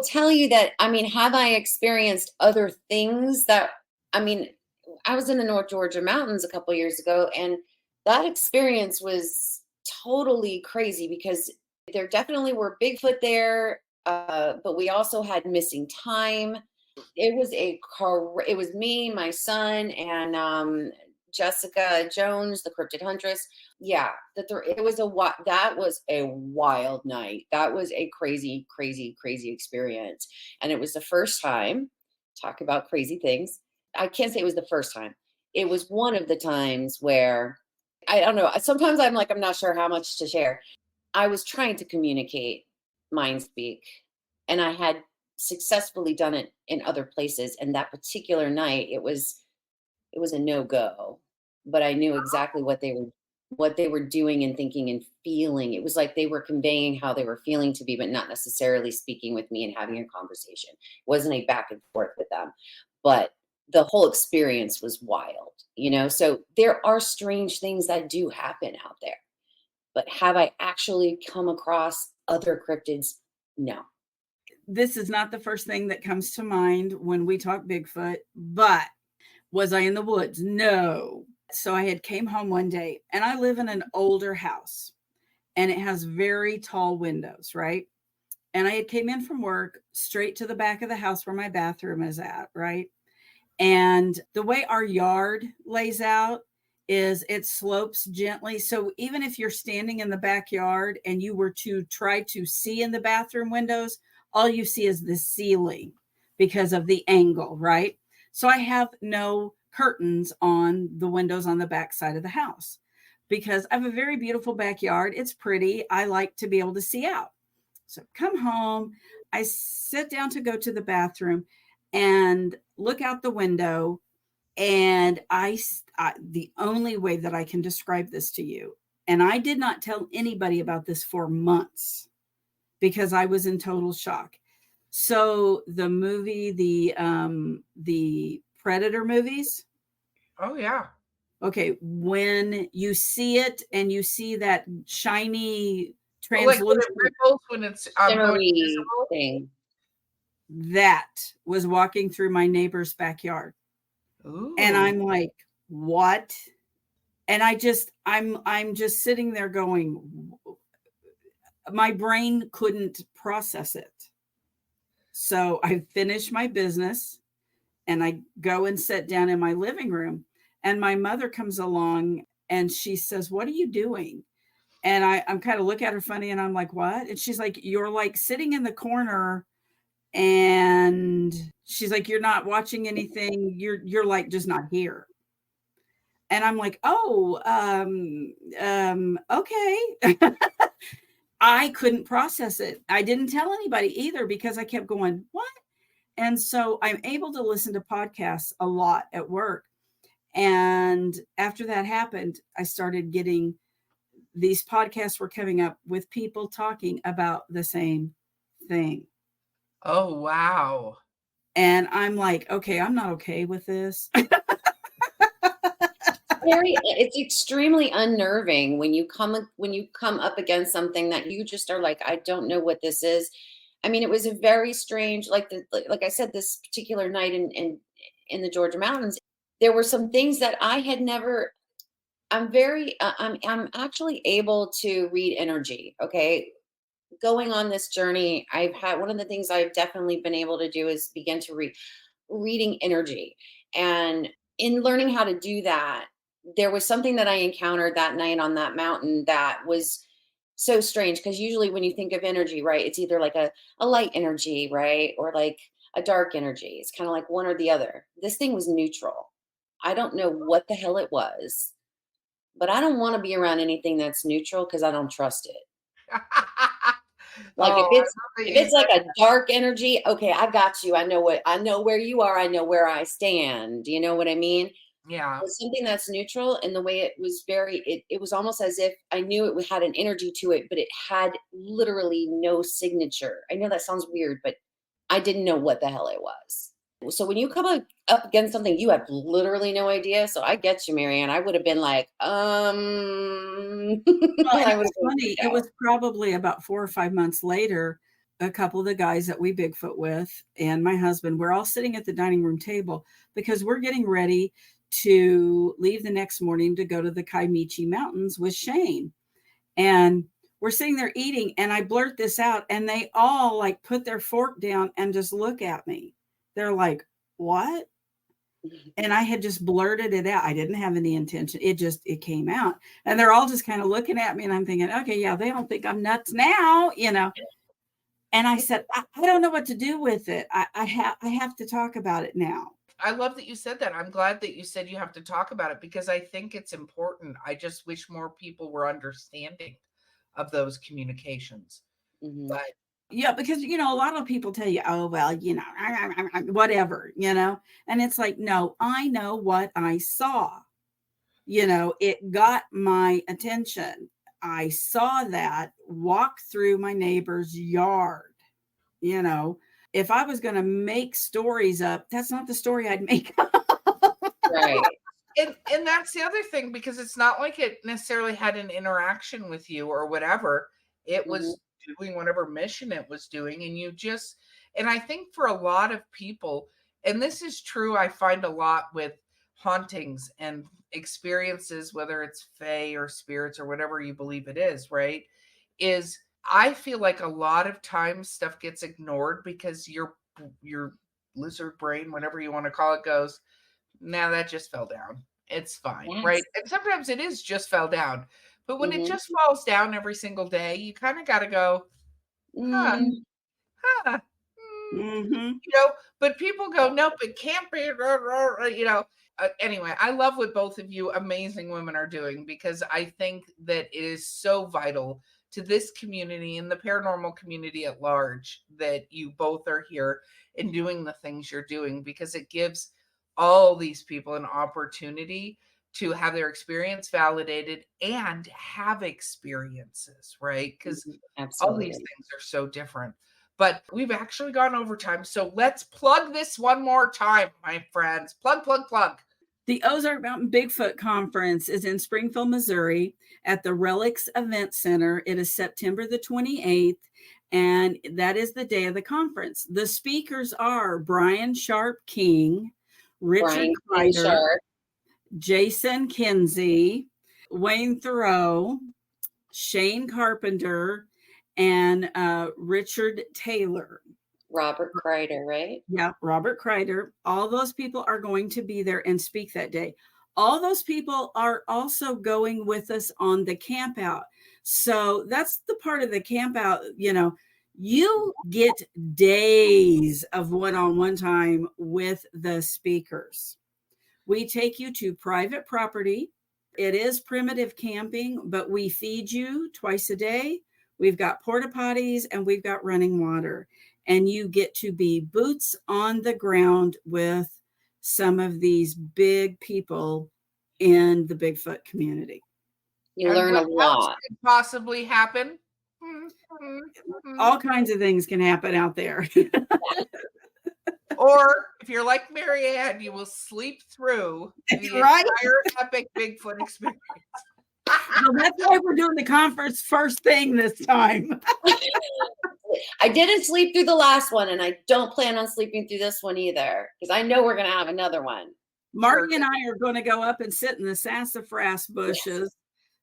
tell you that, have I experienced other things that, I was in the North Georgia mountains a couple years ago, and that experience was totally crazy because there definitely were Bigfoot there, but we also had missing time. It was me, my son, and Jessica Jones, the cryptid huntress. Yeah, that was a wild night. That was a crazy, crazy, crazy experience, and it was the first time. Talk about crazy things. I can't say it was the first time. It was one of the times where, I don't know, sometimes I'm like, I'm not sure how much to share. I was trying to communicate mind speak, and I had successfully done it in other places. And that particular night, it was a no-go, but I knew exactly what they were doing and thinking and feeling. It was like they were conveying how they were feeling to me, but not necessarily speaking with me and having a conversation. It wasn't a back and forth with them, but the whole experience was wild, so there are strange things that do happen out there, but have I actually come across other cryptids? No. This is not the first thing that comes to mind when we talk Bigfoot, but was I in the woods? No. So I had came home one day, and I live in an older house, and it has very tall windows, right? And I had came in from work straight to the back of the house where my bathroom is at, right? And the way our yard lays out is it slopes gently. So even if you're standing in the backyard and you were to try to see in the bathroom windows, all you see is the ceiling because of the angle, right? So I have no curtains on the windows on the back side of the house because I have a very beautiful backyard. It's pretty. I like to be able to see out. So come home, I sit down to go to the bathroom and look out the window. And the only way that I can describe this to you, and I did not tell anybody about this for months because I was in total shock. So the movie, the Predator movies. Oh yeah. Okay, when you see it and you see that shiny translucent, like when it ripples when it's thing. That was walking through my neighbor's backyard. Ooh. And I'm like, what? And I'm just sitting there going, my brain couldn't process it. So I finished my business and I go and sit down in my living room, and my mother comes along and she says, what are you doing? And I'm kind of look at her funny, and I'm like, what? And she's like, you're like sitting in the corner, and she's like, you're not watching anything. You're like just not here. And I'm like, oh, okay. I couldn't process it. I didn't tell anybody either because I kept going, what? And so I'm able to listen to podcasts a lot at work. And after that happened, I started getting these podcasts were coming up with people talking about the same thing. Oh, wow. And I'm like, okay, I'm not okay with this. It's extremely unnerving when you come up against something that you just are like, I don't know what this is. I mean, it was a very strange, like I said, this particular night in the Georgia mountains, there were some things that I had never. I'm actually able to read energy. Okay, going on this journey, I've had one of the things I've definitely been able to do is begin to reading energy, and in learning how to do that, there was something that I encountered that night on that mountain that was so strange, because usually when you think of energy, right, it's either like a light energy, right, or like a dark energy. It's kind of like one or the other. This thing was neutral. I don't know what the hell it was, but I don't want to be around anything that's neutral because I don't trust it. Like Oh, I love that if you it's like said a dark energy, okay, I got you. I know where you are. I know where I stand. Do you know what I mean? yeah. But something that's neutral, and the way it was it was almost as if I knew it had an energy to it, but it had literally no signature. I know that sounds weird, but I didn't know what the hell it was. So when you come up against something, you have literally no idea. So I get you, Marianne. I would have been like, Well, and I would it's have been funny. freaked It out. was probably about 4 or 5 months later, a couple of the guys that we Bigfoot with and my husband, we're all sitting at the dining room table because we're getting ready to leave the next morning to go to the Kaimichi Mountains with Shane. And we're sitting there eating, and I blurt this out, and they all like put their fork down and just look at me. They're like, what? And I had just blurted it out. I didn't have any intention. It came out. And they're all just kind of looking at me, and I'm thinking, okay, yeah, they don't think I'm nuts now, you know. And I said, I don't know what to do with it. I have to talk about it now. I love that you said that. I'm glad that you said you have to talk about it because I think it's important. I just wish more people were understanding of those communications. Mhm. But Yeah, because you know, a lot of people tell you, oh well, you know, whatever, you know. And it's like, no, I know what I saw. You know, it got my attention. I saw that walk through my neighbor's yard. You know, if I was going to make stories up, that's not the story I'd make up. Right. and that's the other thing, because it's not like it necessarily had an interaction with you or whatever. It Mhm. was doing whatever mission it was doing, and and I think for a lot of people, and this is true, I find a lot with hauntings and experiences, whether it's fae or spirits or whatever you believe it is, right? Is I feel like a lot of times stuff gets ignored because your lizard brain, whatever you want to call it, goes, nah, that just fell down. It's fine, right? Yes. And sometimes it is just fell down. But when it Mhm. just falls down every single day, you kind of got to go, huh, Mm. huh, Mm-hmm. but people go, nope, it can't be, you know. Anyway, I love what both of you amazing women are doing, because I think that it is so vital to this community and the paranormal community at large that you both are here and doing the things you're doing, because it gives all these people an opportunity to have their experience validated and have experiences, right? Because Mhm. all these Absolutely. things are so different. But we've actually gone over time. So let's plug this one more time, my friends. Plug, plug, plug. The Ozark Mountain Bigfoot Conference is in Springfield, Missouri at the Relics Event Center. It is September the 28th, and that is the day of the conference. The speakers are Brian Sharp King, Richard Brian King Kreider, Sharp. Jason Kinsey, Wayne Thoreau, Shane Carpenter, and Richard Taylor. Robert Kreider, right? Yeah, Robert Kreider. All those people are going to be there and speak that day. All those people are also going with us on the camp out. So that's the part of the camp out, you know, you get days of one-on-one time with the speakers. We take you to private property. It is primitive camping, but we feed you twice a day. We've got porta potties and we've got running water. And you get to be boots on the ground with some of these big people in the Bigfoot community. You And learn a what else lot. could possibly happen? All kinds of things can happen out there. Or if you're like Marianne, you will sleep through the Right? entire epic Bigfoot experience. Well, that's why we're doing the conference first thing this time. I didn't sleep through the last one, and I don't plan on sleeping through this one either, because I know we're going to have another one. Marty and I are going to go up and sit in the sassafras bushes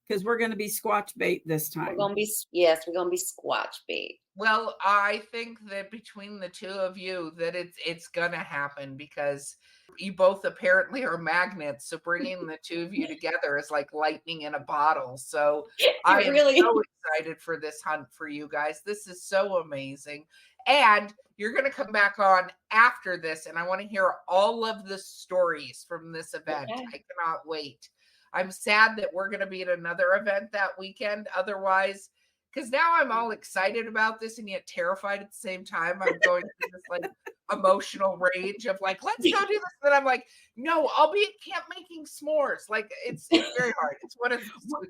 because we're going to be squatch bait this time. We're going to be squatch bait. Well, I think that between the two of you that it's gonna happen, because you both apparently are magnets. So bringing the two of you together is like lightning in a bottle. So I am so excited for this hunt for you guys. This is so amazing. And you're gonna come back on after this, and I want to hear all of the stories from this event. Okay. I cannot wait. I'm sad that we're gonna be at another event that weekend. Otherwise, because now I'm all excited about this and yet terrified at the same time. I'm going through this like emotional rage of like, let's go do this. And then I'm like, no, I'll be at camp making s'mores. Like it's very hard. It's one of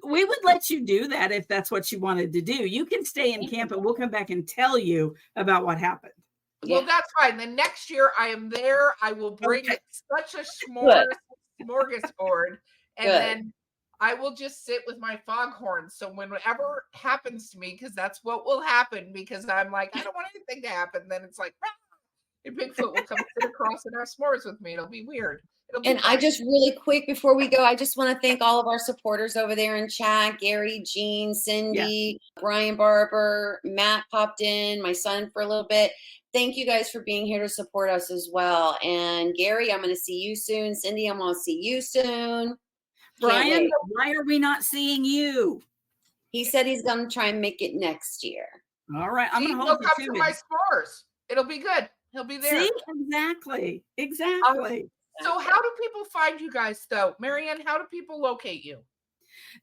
we would let you do that if that's what you wanted to do. You can stay in camp and we'll come back and tell you about what happened. Well, that's fine. Then next year I am there. I will bring such a smorgasbord, and then I will just sit with my foghorn. So whenever happens to me, because that's what will happen, because I'm like, I don't want anything to happen. Then it's like, and Bigfoot will come sit across and have s'mores with me. It'll be weird. And I just really quick before we go, I just want to thank all of our supporters over there in chat. Gary, Jean, Cindy, Brian Barber, Matt popped in, my son for a little bit. Thank you guys for being here to support us as well. And Gary, I'm going to see you soon. Cindy, I'm going to see you soon. Brian, why are we not seeing you? He said he's going to try and make it next year. All right. I'm going to hold come to my s'mores. It'll be good. He'll be there. See? Exactly. So how do people find you guys, though? Marianne, how do people locate you?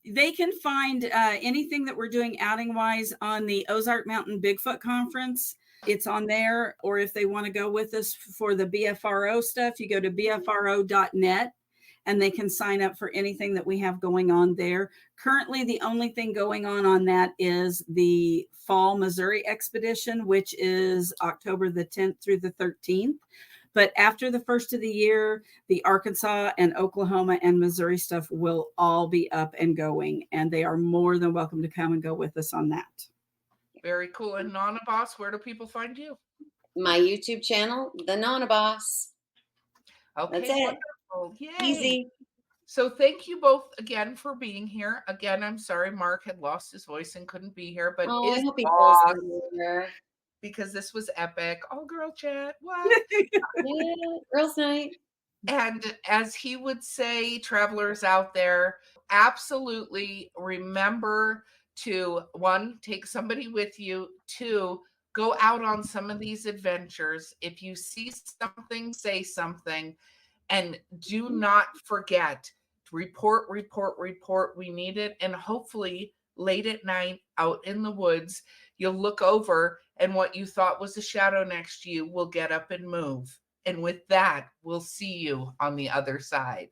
They can find anything that we're doing outing-wise on the Ozark Mountain Bigfoot Conference. It's on there. Or if they want to go with us for the BFRO stuff, you go to bfro.net. And they can sign up for anything that we have going on there. Currently, the only thing going on that is the Fall Missouri Expedition, which is October the 10th through the 13th. But after the first of the year, the Arkansas and Oklahoma and Missouri stuff will all be up and going. And they are more than welcome to come and go with us on that. Very cool. And NonnaBoss, where do people find you? My YouTube channel, The NonnaBoss. Okay. That's it. Yay. Easy. So thank you both again for being here. Again, I'm sorry Mark had lost his voice and couldn't be here, but I hope he feels better. Because this was epic. All girl chat. What? Yeah, girls' night. And as he would say, travelers out there, absolutely remember to, 1, take somebody with you, 2, go out on some of these adventures. If you see something, say something. And do not forget to report. We need it. And hopefully late at night out in the woods, you'll look over and what you thought was a shadow next to you will get up and move. And with that, we'll see you on the other side.